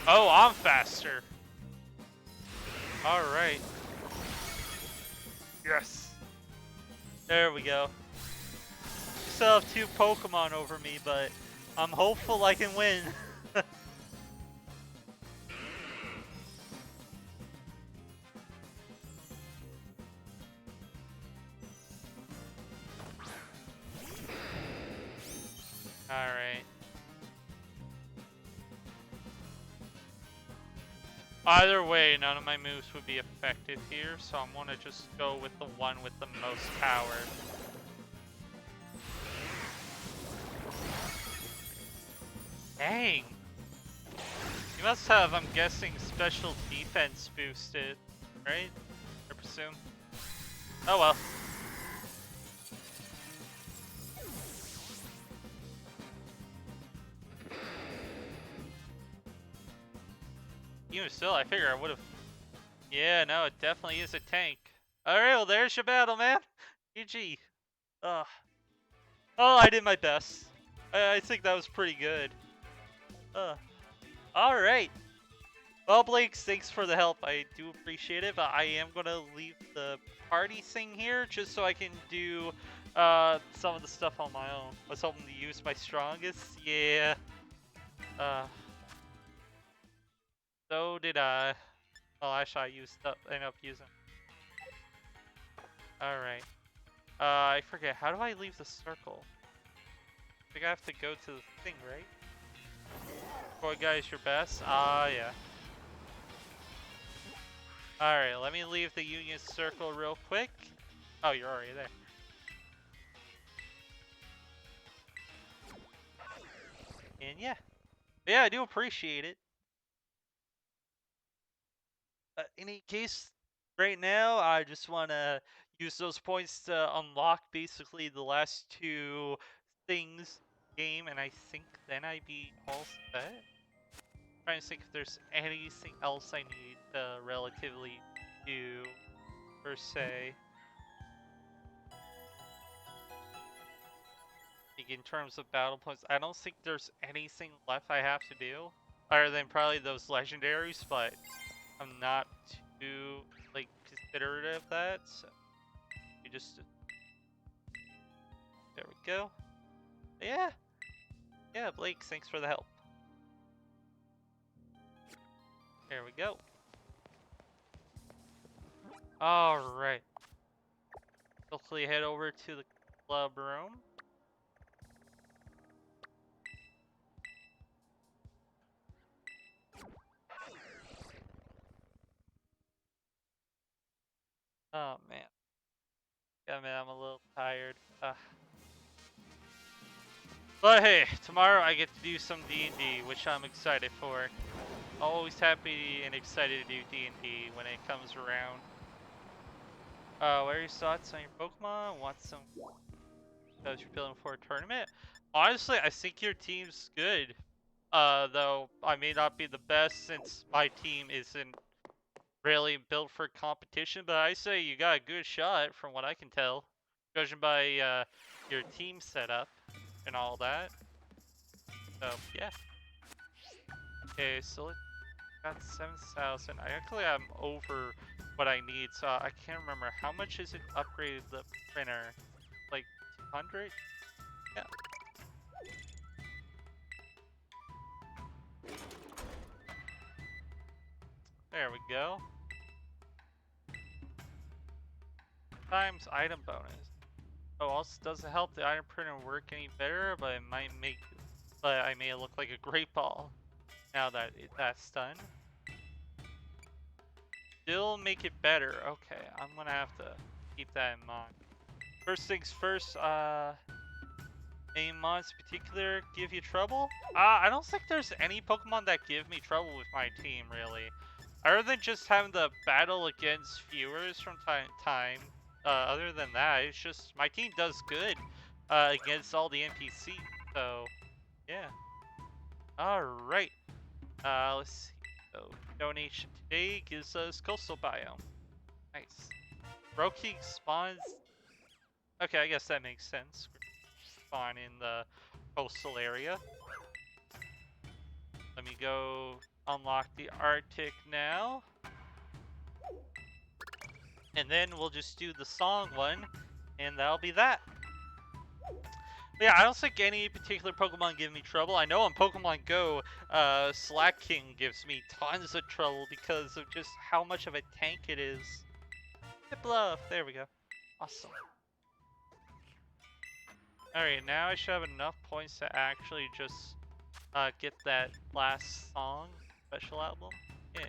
Oh, I'm faster. Alright. Yes. There we go. You still have 2 Pokemon over me, but I'm hopeful I can win. Alright. Either way, none of my moves would be effective here, so I'm gonna just go with the one with the most power. Dang! You must have, I'm guessing, special defense boosted, right? I presume. Oh well. Even still, I figure I would have Yeah, no, it definitely is a tank. Alright, well, there's your battle, man. GG. Oh, I did my best. I think that was pretty good. Alright. Well, Blake, thanks for the help. I do appreciate it, but I am going to leave the party thing here just so I can do some of the stuff on my own. I was hoping to use my strongest. Yeah. Uh, so did I. Well, actually, I ended up using. Alright. I forget. How do I leave the circle? I think I have to go to the thing, right? Boy, guys, your best. Ah, yeah. Alright, let me leave the Union Circle real quick. Oh, you're already there. And yeah. Yeah, I do appreciate it. Any case, right now, I just want to use those points to unlock basically the last two things game, and I think then I'd be all set. Trying to think if there's anything else I need to relatively do, per se. Like in terms of battle points, I don't think there's anything left I have to do, other than probably those legendaries, but I'm not too, like, considerate of that, so you just... There we go. Yeah. Yeah, Blake, thanks for the help. There we go. Alright. Hopefully head over to the club room. Oh, man. Yeah, man, I'm a little tired. But hey, tomorrow I get to do some D&D, which I'm excited for. Always happy and excited to do D&D when it comes around. What are your thoughts on your Pokemon? Want some because you're building for a tournament? Honestly, I think your team's good. Though I may not be the best since my team isn't really built for competition, but I say you got a good shot from what I can tell, judging by your team setup and all that. So yeah. Okay, so let's got 7,000. I actually am over what I need, so I can't remember how much is it upgraded the printer. Like 200? Yeah. There we go. Times item bonus. Oh, also doesn't help the item printer work any better, but it might make, but I may look like a great ball now that that's done. Still make it better. Okay, I'm gonna have to keep that in mind. First things first, any mons in particular give you trouble? I don't think there's any Pokemon that give me trouble with my team, really. Other than just having to battle against viewers from time to time, other than that, it's just my team does good against all the NPCs. So, yeah. Alright. Let's see. So, donation today gives us coastal biome. Nice. Roki spawns. Okay, I guess that makes sense. Spawn in the coastal area. Let me go unlock the Arctic now. And then we'll just do the song one, and that'll be that. But yeah, I don't think any particular Pokemon give me trouble. I know on Pokemon Go, Slack King gives me tons of trouble because of just how much of a tank it is. Hit bluff, there we go. Awesome. Alright, now I should have enough points to actually just get that last song, special album. Yeah.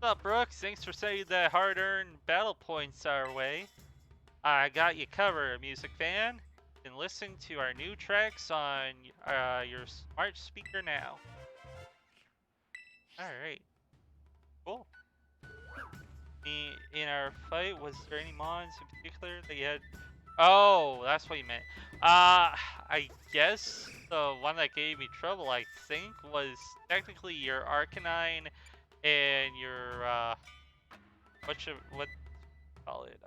What's up, Brooks? Thanks for sending that hard-earned battle points our way. I got you covered, music fan. You can listen to our new tracks on your smart speaker now. Alright. Cool. In our fight, was there any mons in particular that you had? Oh, that's what you meant. I guess the one that gave me trouble, I think, was technically your Arcanine and your what you call it?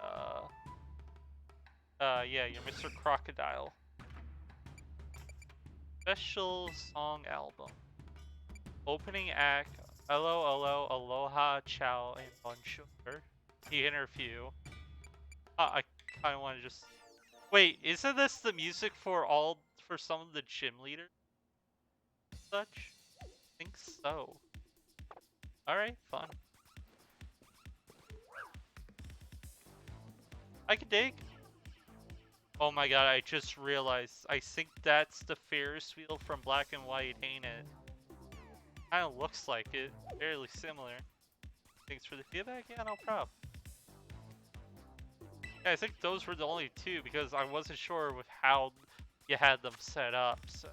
Yeah, your Mr. Crocodile. Special song album. Opening act. Hello, hello, aloha, ciao, and bonjour. The interview. I kind of want to just wait. Isn't this the music for some of the gym leaders? Such? I think so. All right, fun. I can dig. Oh my god, I just realized. I think that's the Ferris wheel from Black and White, ain't it? Kinda looks like it. Fairly similar. Thanks for the feedback? Yeah, no problem. Yeah, I think those were the only two because I wasn't sure with how you had them set up, so.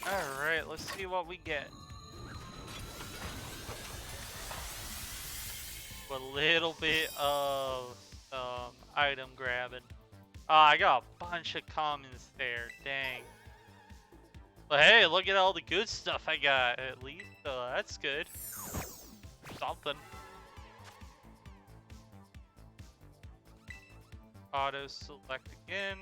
Alright, let's see what we get. A little bit of item grabbing. I got a bunch of commons there, dang. But hey, look at all the good stuff I got, at least. That's good. Something. Auto select again.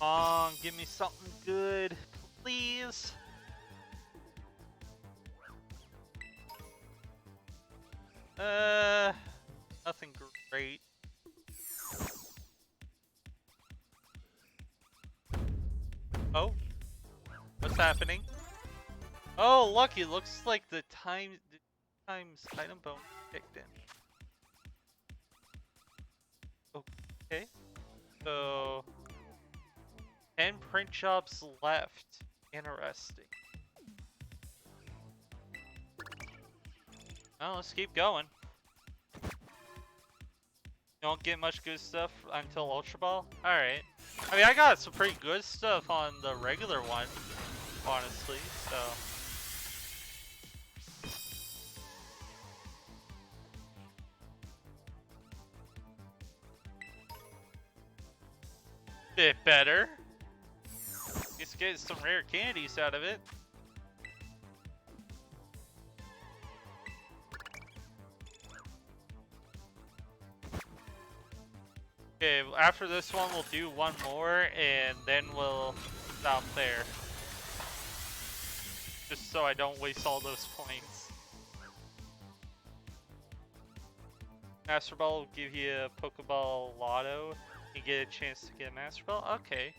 Come on, give me something good, please. Nothing great. Oh, what's happening? Oh, lucky! Looks like the times item bone kicked in. Okay, so 10 print jobs left. Interesting. Oh, let's keep going. Don't get much good stuff until Ultra Ball? Alright. I mean, I got some pretty good stuff on the regular one, honestly, so. Bit better. Just get some rare candies out of it. Okay, after this one, we'll do one more, and then we'll stop there. Just so I don't waste all those points. Master Ball will give you a Pokeball Lotto. You get a chance to get a Master Ball? Okay.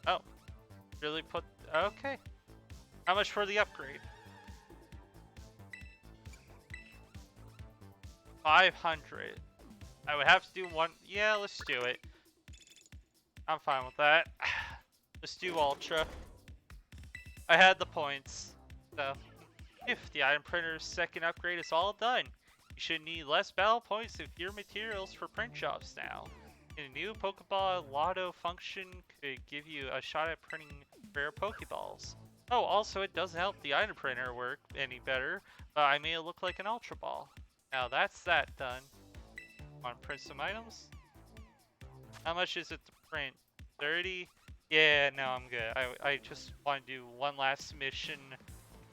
Oh. Really put... Okay. How much for the upgrade? 500. I would have to do one. Yeah, let's do it. I'm fine with that. Let's do Ultra. I had the points. So, if the item printer's second upgrade is all done, you should need less battle points and fewer materials for print jobs now. And a new Pokeball Lotto function could give you a shot at printing rare Pokeballs. Oh, also it doesn't help the item printer work any better, but I made it look like an Ultra Ball. Now that's that done. Want to print some items? How much is it to print? 30? Yeah, no, I'm good. I just want to do one last mission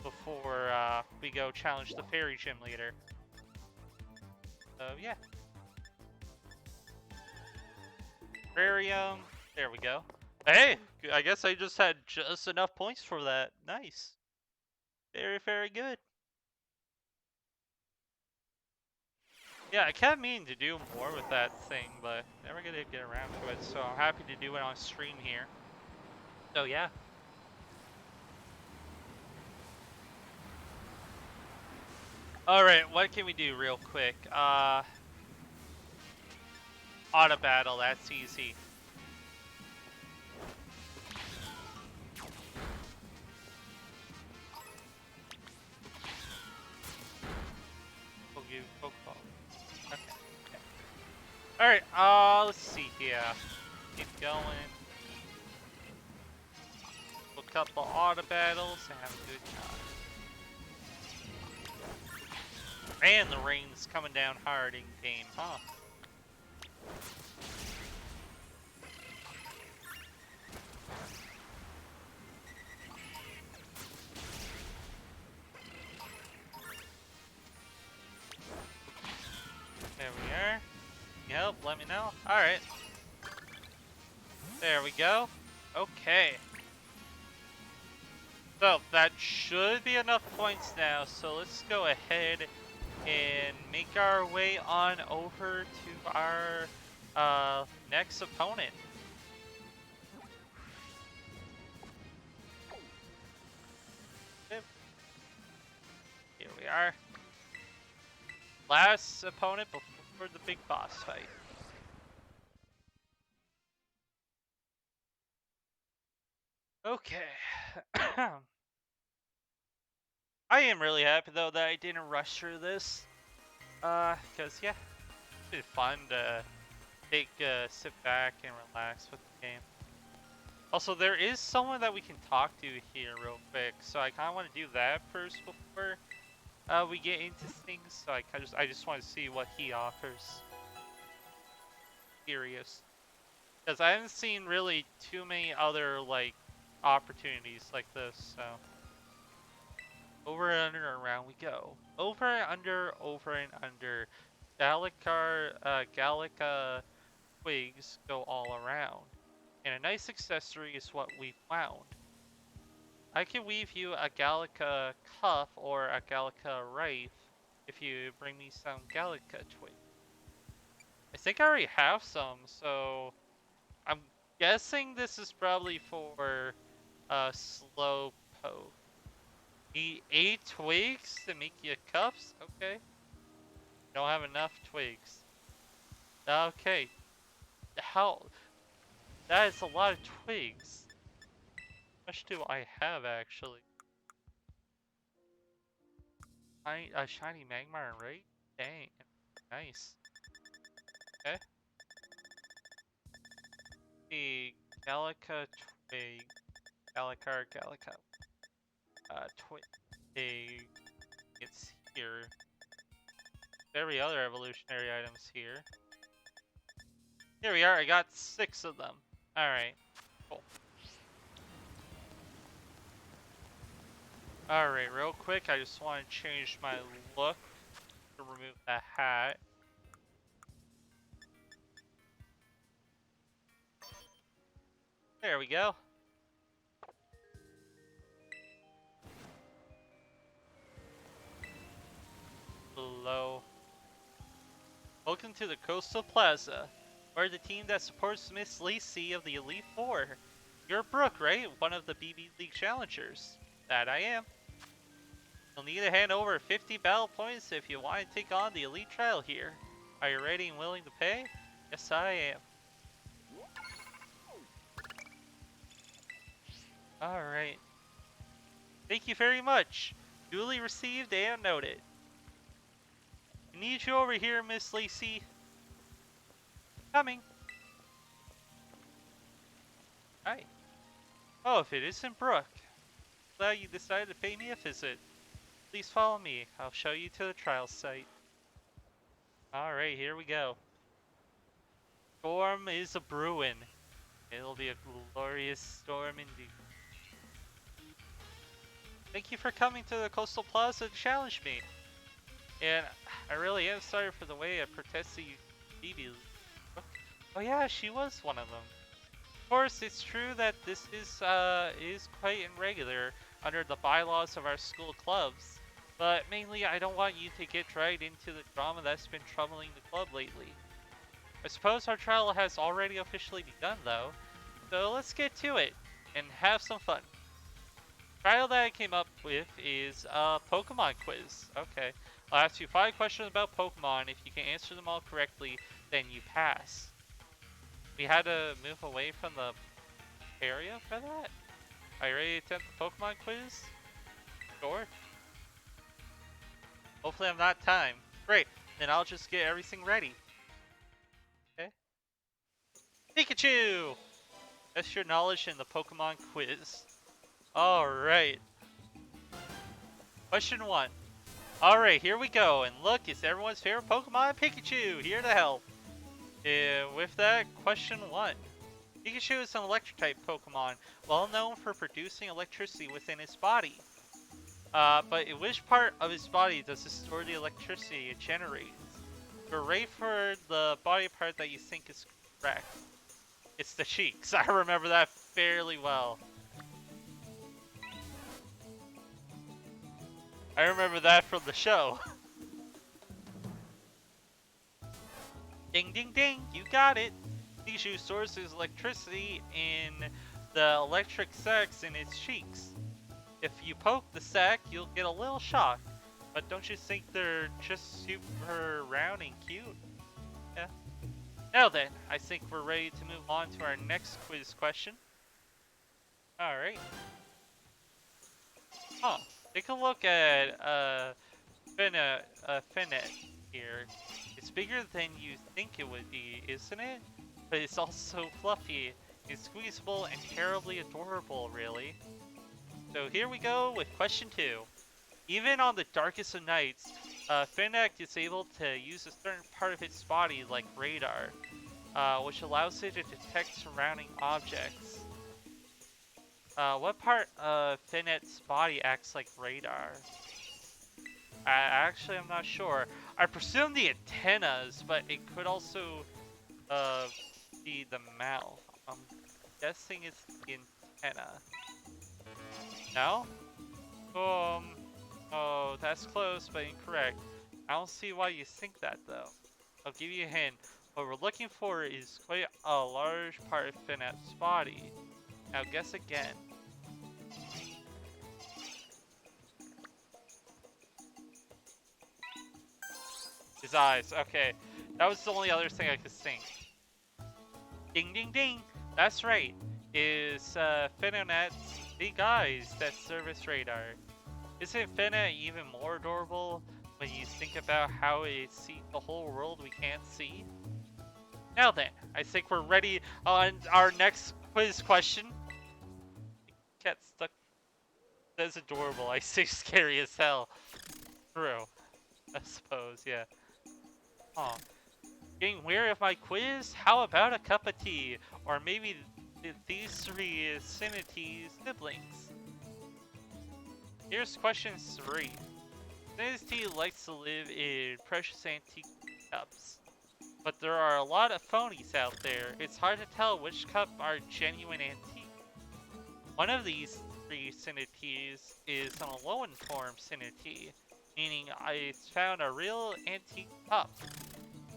before we go challenge the fairy gym leader. So yeah. Aquarium. There we go. Hey, I guess I just had just enough points for that. Nice. Very, very good. Yeah, I kept meaning to do more with that thing, but never gonna get around to it, so I'm happy to do it on stream here. So yeah. Alright, what can we do real quick? Auto battle, that's easy. We'll give Pokeball. Okay. Alright, let's see here. Keep going. A couple auto battles and have a good time. And the rain's coming down hard in game, huh? There we are. Yep, let me know. Alright. There we go. Okay. So, that should be enough points now, so let's go ahead and make our way on over to our next opponent. Yep. Here we are. Last opponent before the big boss fight. Okay. I am really happy though that I didn't rush through this. Because yeah, it's been fun to sit back and relax with the game. Also, there is someone that we can talk to here real quick, so I kind of want to do that first before we get into things. So I just want to see what he offers. Curious, because I haven't seen really too many other like opportunities like this. So over and under, around we go. Over and under, over and under. Gallica twigs go all around. And a nice accessory is what we found. I can weave you a Gallica cuff or a Gallica wraith if you bring me some Gallica twigs. I think I already have some, so I'm guessing this is probably for slow poke. Need 8 twigs to make you cuffs? Okay. Don't have enough twigs. Okay. How? That is a lot of twigs. How much do I have actually? A shiny Magmar, right? Dang. Nice. Okay. The Gallica twig. Gallica. Twig. It's here. Every other evolutionary items here. Here we are, I got 6 of them. Alright, cool. Alright, real quick, I just want to change my look to remove the hat. There we go. Hello. Welcome to the Coastal Plaza. We're the team that supports Miss Lacey of the Elite Four. You're Brooke, right? One of the BB League challengers. That I am. You'll need to hand over 50 battle points if you want to take on the Elite Trial here. Are you ready and willing to pay? Yes, I am. Alright. Thank you very much. Duly received and noted. I need you over here, Miss Lacey. Coming. Hi. Oh, if it isn't Brooke. Glad you decided to pay me a visit. Please follow me. I'll show you to the trial site. Alright, here we go. Storm is a brewing. It'll be a glorious storm indeed. Thank you for coming to the Coastal Plaza to challenge me. And I really am sorry for the way I protested you, Phoebe. Oh yeah, she was one of them. Of course, it's true that this is quite irregular under the bylaws of our school clubs. But mainly, I don't want you to get dragged into the drama that's been troubling the club lately. I suppose our trial has already officially begun, though. So let's get to it and have some fun. Trial that I came up with is a Pokemon quiz. Okay, I'll ask you 5 questions about Pokemon. If you can answer them all correctly, then you pass. We had to move away from the area for that? Are you ready to attempt the Pokemon quiz? Sure. Hopefully I'm not timed. Great, then I'll just get everything ready. Okay. Pikachu! Test your knowledge in the Pokemon quiz. Alright. Question 1. Alright, here we go. And look, it's everyone's favorite Pokemon, Pikachu, here to help. With that, question 1. Pikachu is an electric-type Pokemon, well known for producing electricity within its body. But in which part of its body does it store the electricity it generates? We're ready for the body part that you think is correct. It's the cheeks. I remember that fairly well. I remember that from the show. Ding ding ding, you got it! Pikachu stores his electricity in the electric sacs in its cheeks. If you poke the sac, you'll get a little shock. But don't you think they're just super round and cute? Yeah. Now then, I think we're ready to move on to our next quiz question. Alright. Huh. Take a look at Finnet here. It's bigger than you think it would be, isn't it? But it's also fluffy. It's squeezable and terribly adorable, really. So here we go with question 2. Even on the darkest of nights, Finneck is able to use a certain part of its body like radar, which allows it to detect surrounding objects. What part of Finnett's body acts like radar? Actually, I'm not sure. I presume the antennas, but it could also be the mouth. I'm guessing it's the antenna. No? Oh, that's close, but incorrect. I don't see why you think that, though. I'll give you a hint. What we're looking for is quite a large part of Finnett's body. Now guess again. His eyes, okay. That was the only other thing I could think. Ding ding ding! That's right. Is Finnett's big eyes that serve as radar. Isn't Finna even more adorable when you think about how it sees the whole world we can't see? Now then, I think we're ready on our next quiz question. Cat stuck. That's adorable. I say scary as hell. True. I suppose, yeah. Aw. Getting weary of my quiz? How about a cup of tea? Or maybe these three Cinity siblings? Here's question 3. Cinity likes to live in precious antique cups. But there are a lot of phonies out there. It's hard to tell which cup are genuine antique. One of these 3 Cinities is an Alolan form Cinity, meaning I found a real antique cup.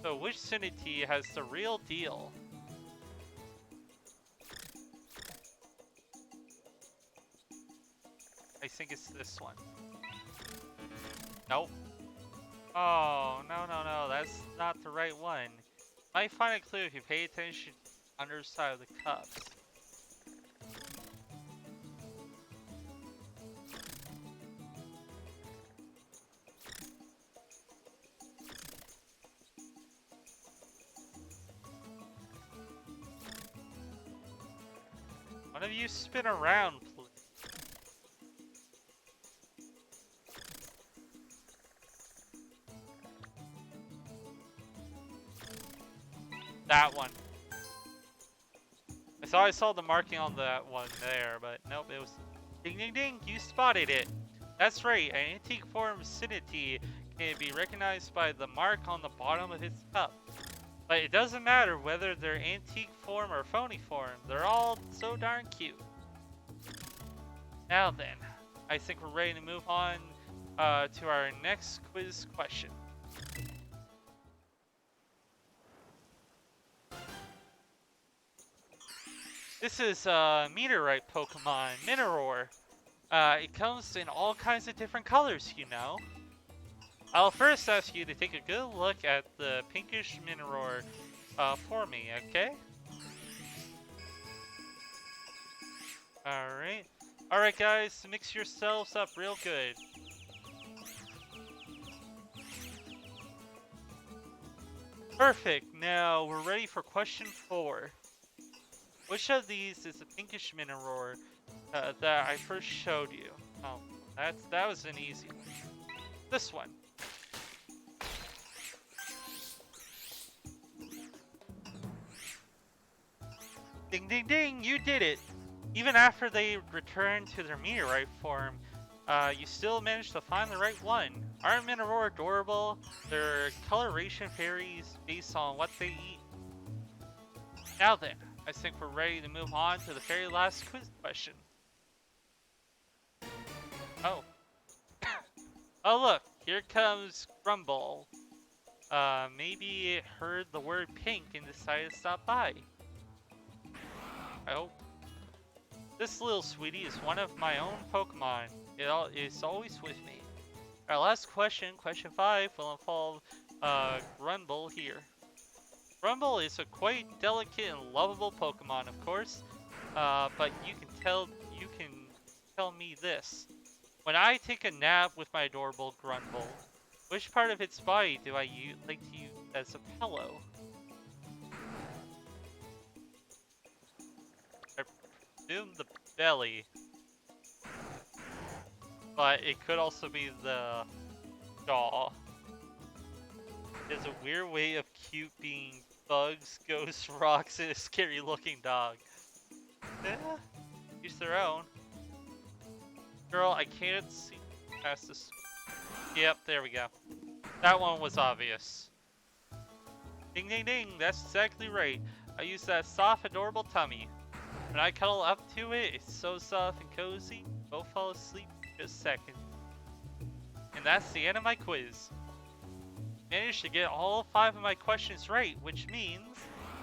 So which Cinity has the real deal? I think it's this one. Nope. Oh, no, that's not the right one. Might find a clue if you pay attention to the underside of the cups. One of you spin around, please. That one. I thought I saw the marking on that one there, but nope, it was... Ding ding ding, you spotted it! That's right, an antique form Cinity can be recognized by the mark on the bottom of its cup. But it doesn't matter whether they're antique form or phony form, they're all so darn cute. Now then, I think we're ready to move on to our next quiz question. This is a meteorite Pokemon, Minotaur. It comes in all kinds of different colors, you know. I'll first ask you to take a good look at the pinkish Minotaur for me, okay? Alright. Alright, guys, mix yourselves up real good. Perfect. Now we're ready for question 4. Which of these is the pinkish mineral that I first showed you? Oh, that was an easy one. This one. Ding ding ding, you did it! Even after they returned to their meteorite form, you still managed to find the right one. Aren't Minotaur adorable? They're coloration fairies based on what they eat. Now then, I think we're ready to move on to the very last quiz question. Oh. Oh look, here comes Grumble. Maybe it heard the word pink and decided to stop by. Oh. This little sweetie is one of my own Pokemon. It's always with me. Our last question, question 5, will involve Grumble here. Grumble is a quite delicate and lovable Pokemon, of course, but you can tell me this. When I take a nap with my adorable Grumble, which part of its body do I like to use as a pillow? I presume the belly, but it could also be the jaw. It's a weird way of cute being bugs, ghosts, rocks, and a scary looking dog. Yeah, each their own. Girl, I can't see past this. Yep, there we go. That one was obvious. Ding ding ding, that's exactly right. I use that soft, adorable tummy. When I cuddle up to it, it's so soft and cozy. Both fall asleep in just seconds. And that's the end of my quiz. Managed to get all 5 of my questions right, which means...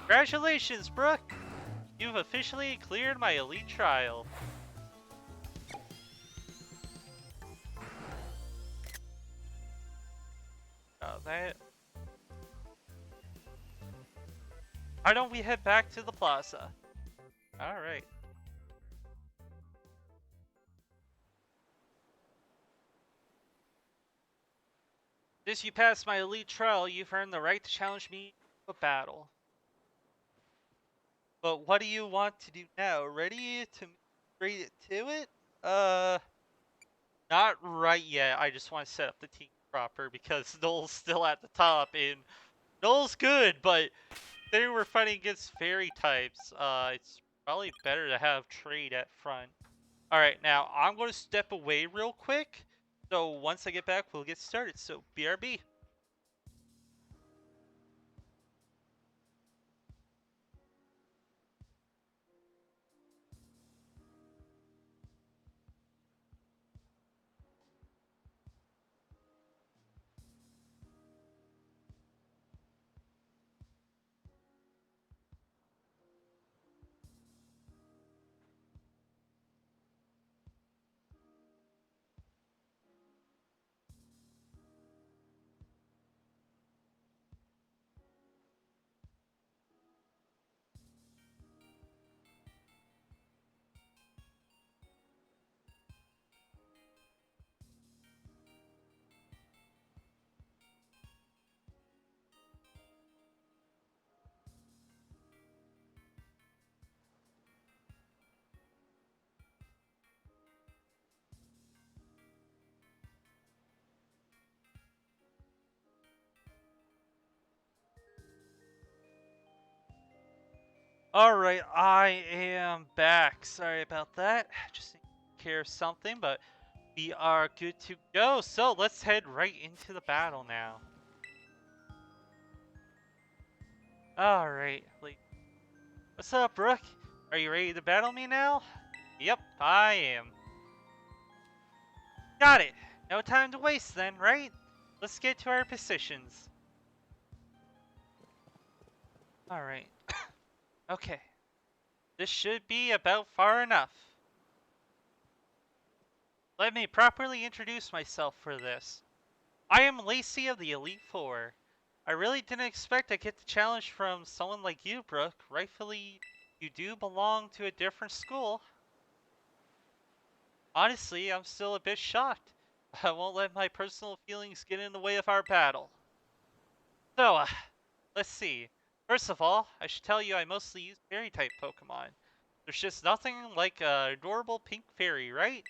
Congratulations, Brooke! You've officially cleared my elite trial. That... Why don't we head back to the plaza? Alright. Since you passed my elite trial, you've earned the right to challenge me to a battle. But what do you want to do now? Ready to straight to it? Not right yet. I just want to set up the team proper because Noel's still at the top, and Noel's good, but they were fighting against fairy types. It's probably better to have trade at front. Alright, now I'm going to step away real quick. So once I get back, we'll get started. So BRB. Alright, I am back. Sorry about that. Just need to take care of something, but we are good to go. So let's head right into the battle now. Alright, what's up, Brooke? Are you ready to battle me now? Yep, I am. Got it. No time to waste then, right? Let's get to our positions. Alright. Okay. This should be about far enough. Let me properly introduce myself for this. I am Lacey of the Elite Four. I really didn't expect I'd get the challenge from someone like you, Brooke. Rightfully, you do belong to a different school. Honestly, I'm still a bit shocked. I won't let my personal feelings get in the way of our battle. So, let's see. First of all, I should tell you I mostly use fairy-type Pokemon. There's just nothing like a adorable pink fairy, right?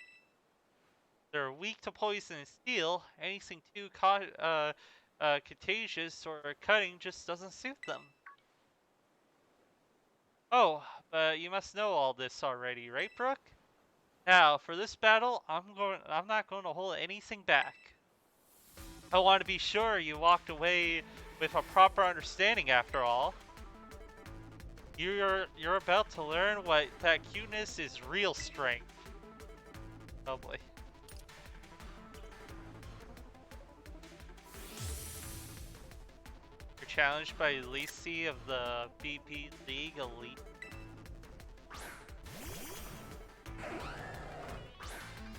They're weak to poison and steel. Anything too contagious or cutting just doesn't suit them. Oh, but you must know all this already, right, Brooke? Now, for this battle, I'm not going to hold anything back. I want to be sure you walked away with a proper understanding after all. You're about to learn what that cuteness is real strength. Oh boy. You're challenged by Lacey of the BP League Elite.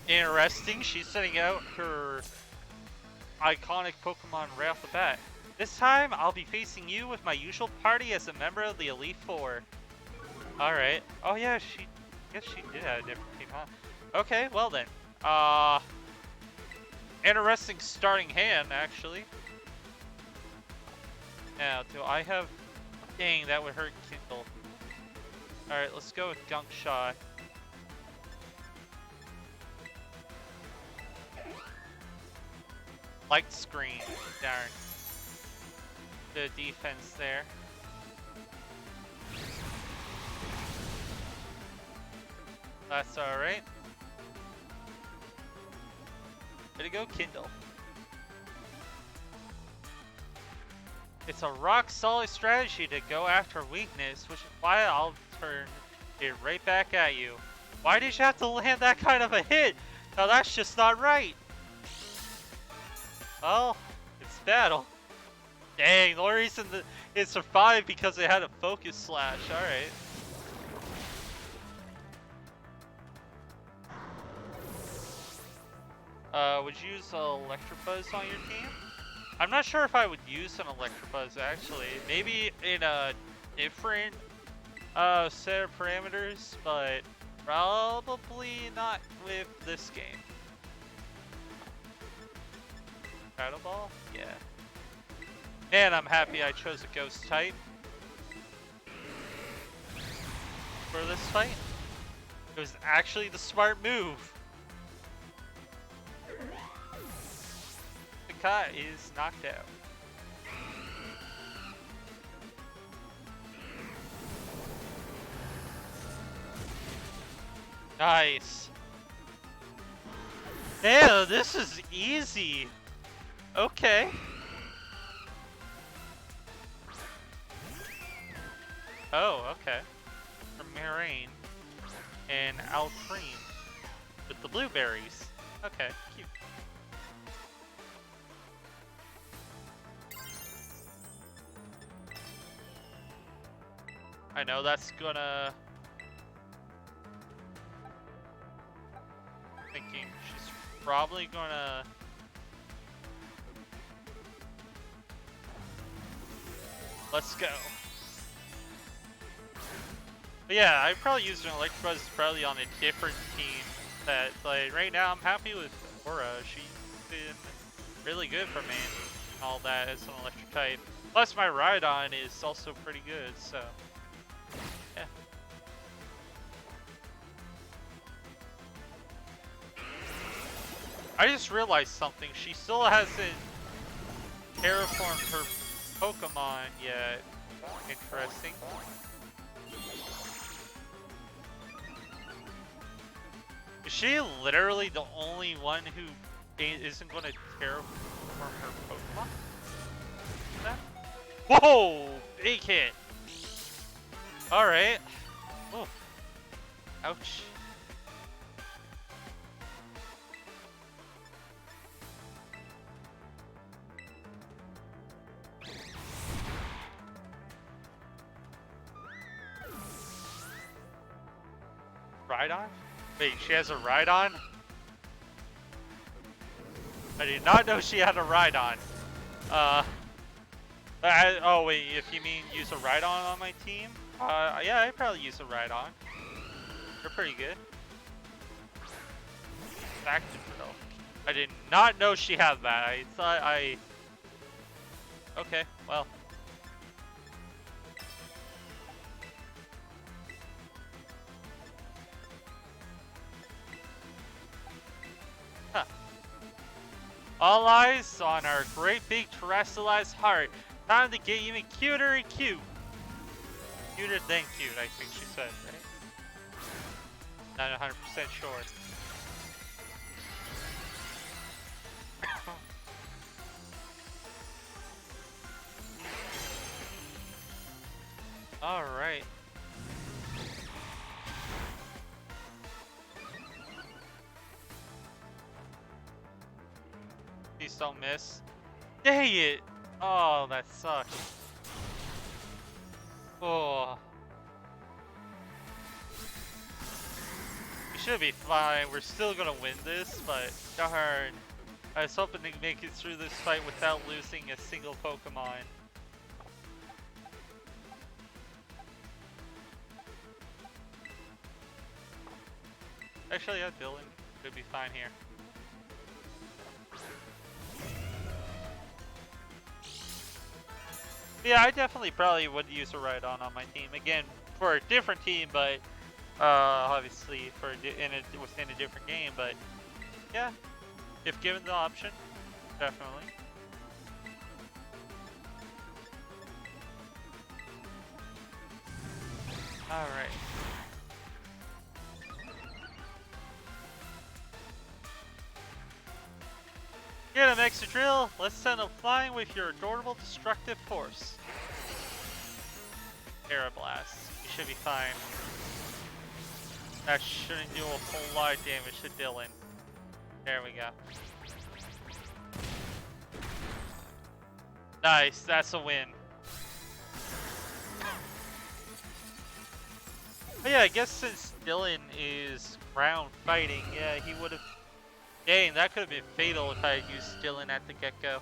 Interesting, she's setting out her iconic Pokemon right off the bat. This time, I'll be facing you with my usual party as a member of the Elite Four. Alright. Oh yeah, I guess she did have a different team, huh? Okay, well then. Interesting starting hand, actually. Now, do I have... Dang, that would hurt Kindle. Alright, let's go with Gunk Shot. Light Screen. Darn. The defense there. That's alright. Way to go, Kindle. It's a rock-solid strategy to go after weakness, which is why I'll turn it right back at you. Why did you have to land that kind of a hit? Now that's just not right. Well, it's battle. Dang, the only reason that it survived because it had a focus slash. Alright. Would you use Electabuzz on your team? I'm not sure if I would use an Electabuzz actually. Maybe in a different set of parameters, but probably not with this game. Shadow Ball? Yeah. And I'm happy I chose a Ghost type for this fight. It was actually the smart move. The cat is knocked out. Nice. Yeah, this is easy. Okay. Oh, okay. From Moraine and Alcrene with the blueberries. Okay, cute. I know that's gonna... Thinking she's probably gonna... Let's go. But yeah, I'd probably use an Electabuzz probably on a different team. That, like, right now I'm happy with Aura. She's been really good for me. All that as an electric type. Plus my Rhydon is also pretty good, so... Yeah. I just realized something. She still hasn't terraformed her Pokemon yet. Interesting. Is she literally the only one who isn't going to terraform her Pokemon? Whoa! Big hit! Alright. Oh. Ouch. Rhydon? Wait, she has a Rhydon? I did not know she had a Rhydon. Oh wait, if you mean use a Rhydon on my team? Yeah, I'd probably use a Rhydon. They're pretty good. back to drill. I did not know she had that. I thought Okay, well. Huh. All eyes on our great big terrestrialized heart. Time to get even cuter and cute. Cuter than cute, I think she said, right? Not 100% sure. Alright. Please don't miss. Dang it! Oh, that sucks. Oh. We should be fine. We're still gonna win this, but darn. I was hoping to make it through this fight without losing a single Pokemon. Actually, yeah, Dylan should be fine here. Yeah, I definitely probably would use a Rhydon on my team. Again, for a different team, but obviously for within a different game. But yeah, if given the option, definitely. All right. Get him, extra drill. Let's send him flying with your adorable destructive force. Aeroblast. You should be fine. That shouldn't do a whole lot of damage to Dylan. There we go. Nice, that's a win. But yeah, I guess since Dylan is ground fighting, yeah, he would have... Dang, that could have been fatal if I had used Dylan at the get-go.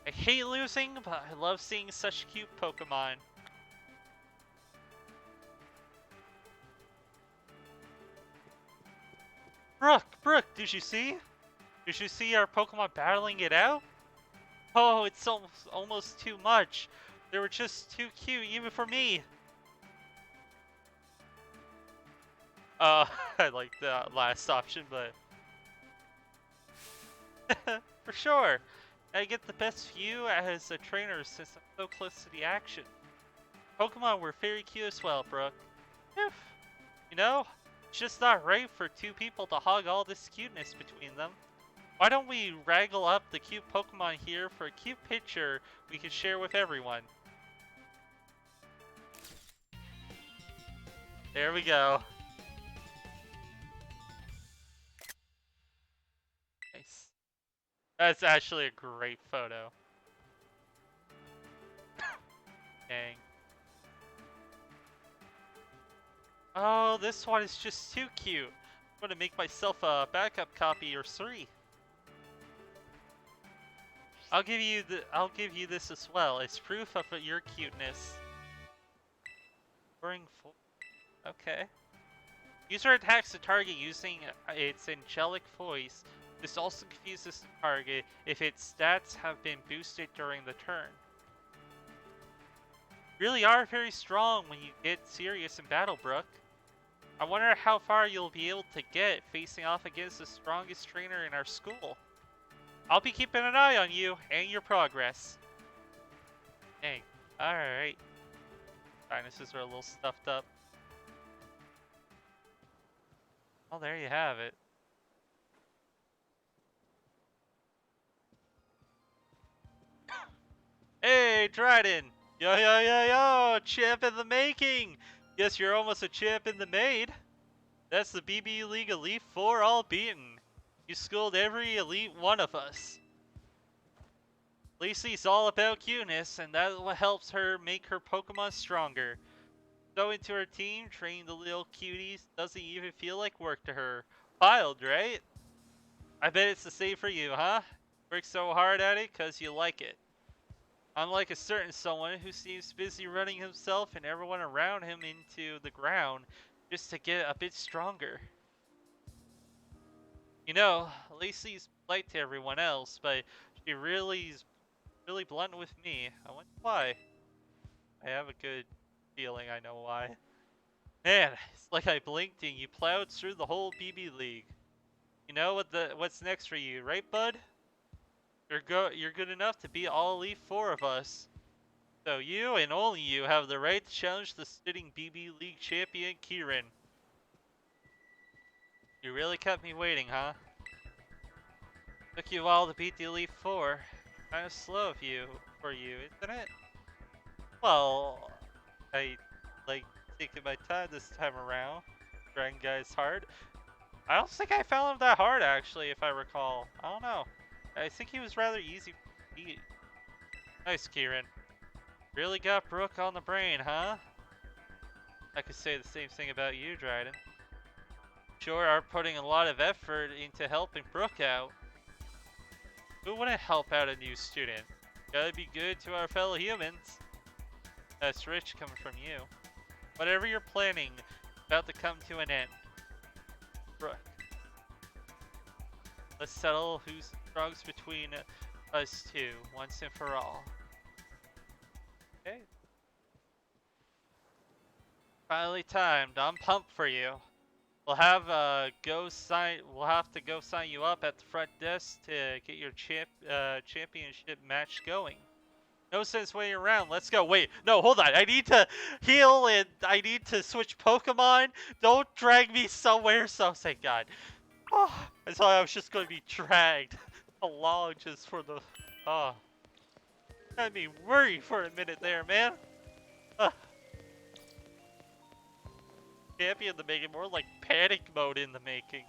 I hate losing, but I love seeing such cute Pokemon. Brooke, did you see? Did you see our Pokemon battling it out? Oh, it's almost too much. They were just too cute, even for me. I like the last option, but... For sure. I get the best view as a trainer since I'm so close to the action. Pokemon were very cute as well, Brooke. You know, it's just not right for two people to hog all this cuteness between them. Why don't we wrangle up the cute Pokemon here for a cute picture we can share with everyone? There we go. Nice. That's actually a great photo. Dang. Oh, this one is just too cute. I'm gonna make myself a backup copy or 3. I'll give you this as well. It's proof of your cuteness. Okay. User attacks the target using its angelic voice. This also confuses the target if its stats have been boosted during the turn. Really are very strong when you get serious in battle, Brooke. I wonder how far you'll be able to get facing off against the strongest trainer in our school. I'll be keeping an eye on you and your progress. Dang. Alright. Sinuses are a little stuffed up. Well, there you have it. Hey, Dryden! Yo, yo, yo, yo! Champ in the making! Guess you're almost a champ in the made. That's the BB League Elite Four all beaten. You schooled every elite one of us. Lacey's all about cuteness, and that's what helps her make her Pokemon stronger. So into her team, training the little cuties doesn't even feel like work to her. Wild, right? I bet it's the same for you, huh? Work so hard at it because you like it. Unlike a certain someone who seems busy running himself and everyone around him into the ground, just to get a bit stronger. You know, Lacey's polite to everyone else, but she really's really blunt with me. I wonder why. I have a good feeling I know why. Man, it's like I blinked and you plowed through the whole BB League. You know what's next for you, right, bud? You're good enough to beat all elite four of us. So you and only you have the right to challenge the sitting BB League champion, Kieran. You really kept me waiting, huh? Took you a while to beat the Elite Four. Kinda slow of you, for you, isn't it? Well, I like taking my time this time around. Dragon Guy's hard. I don't think I found him that hard, actually, if I recall. I don't know. I think he was rather easy to beat. Nice, Kieran. Really got Brooke on the brain, huh? I could say the same thing about you, Dryden. Sure are putting a lot of effort into helping Brooke out. Who wouldn't help out a new student? Gotta be good to our fellow humans. That's rich coming from you. Whatever you're planning, about to come to an end. Brooke. Let's settle who's strongest between us two, once and for all. Okay. Finally timed. I'm pumped for you. We'll have We'll have to go sign you up at the front desk to get your championship match going. No sense waiting around. Let's go. Wait, no, hold on. I need to heal and I need to switch Pokemon. Don't drag me somewhere. So thank God. Oh, I thought I was just going to be dragged along just for the. Oh, had me worried for a minute there, man. Champion in the making, more like panic mode in the making.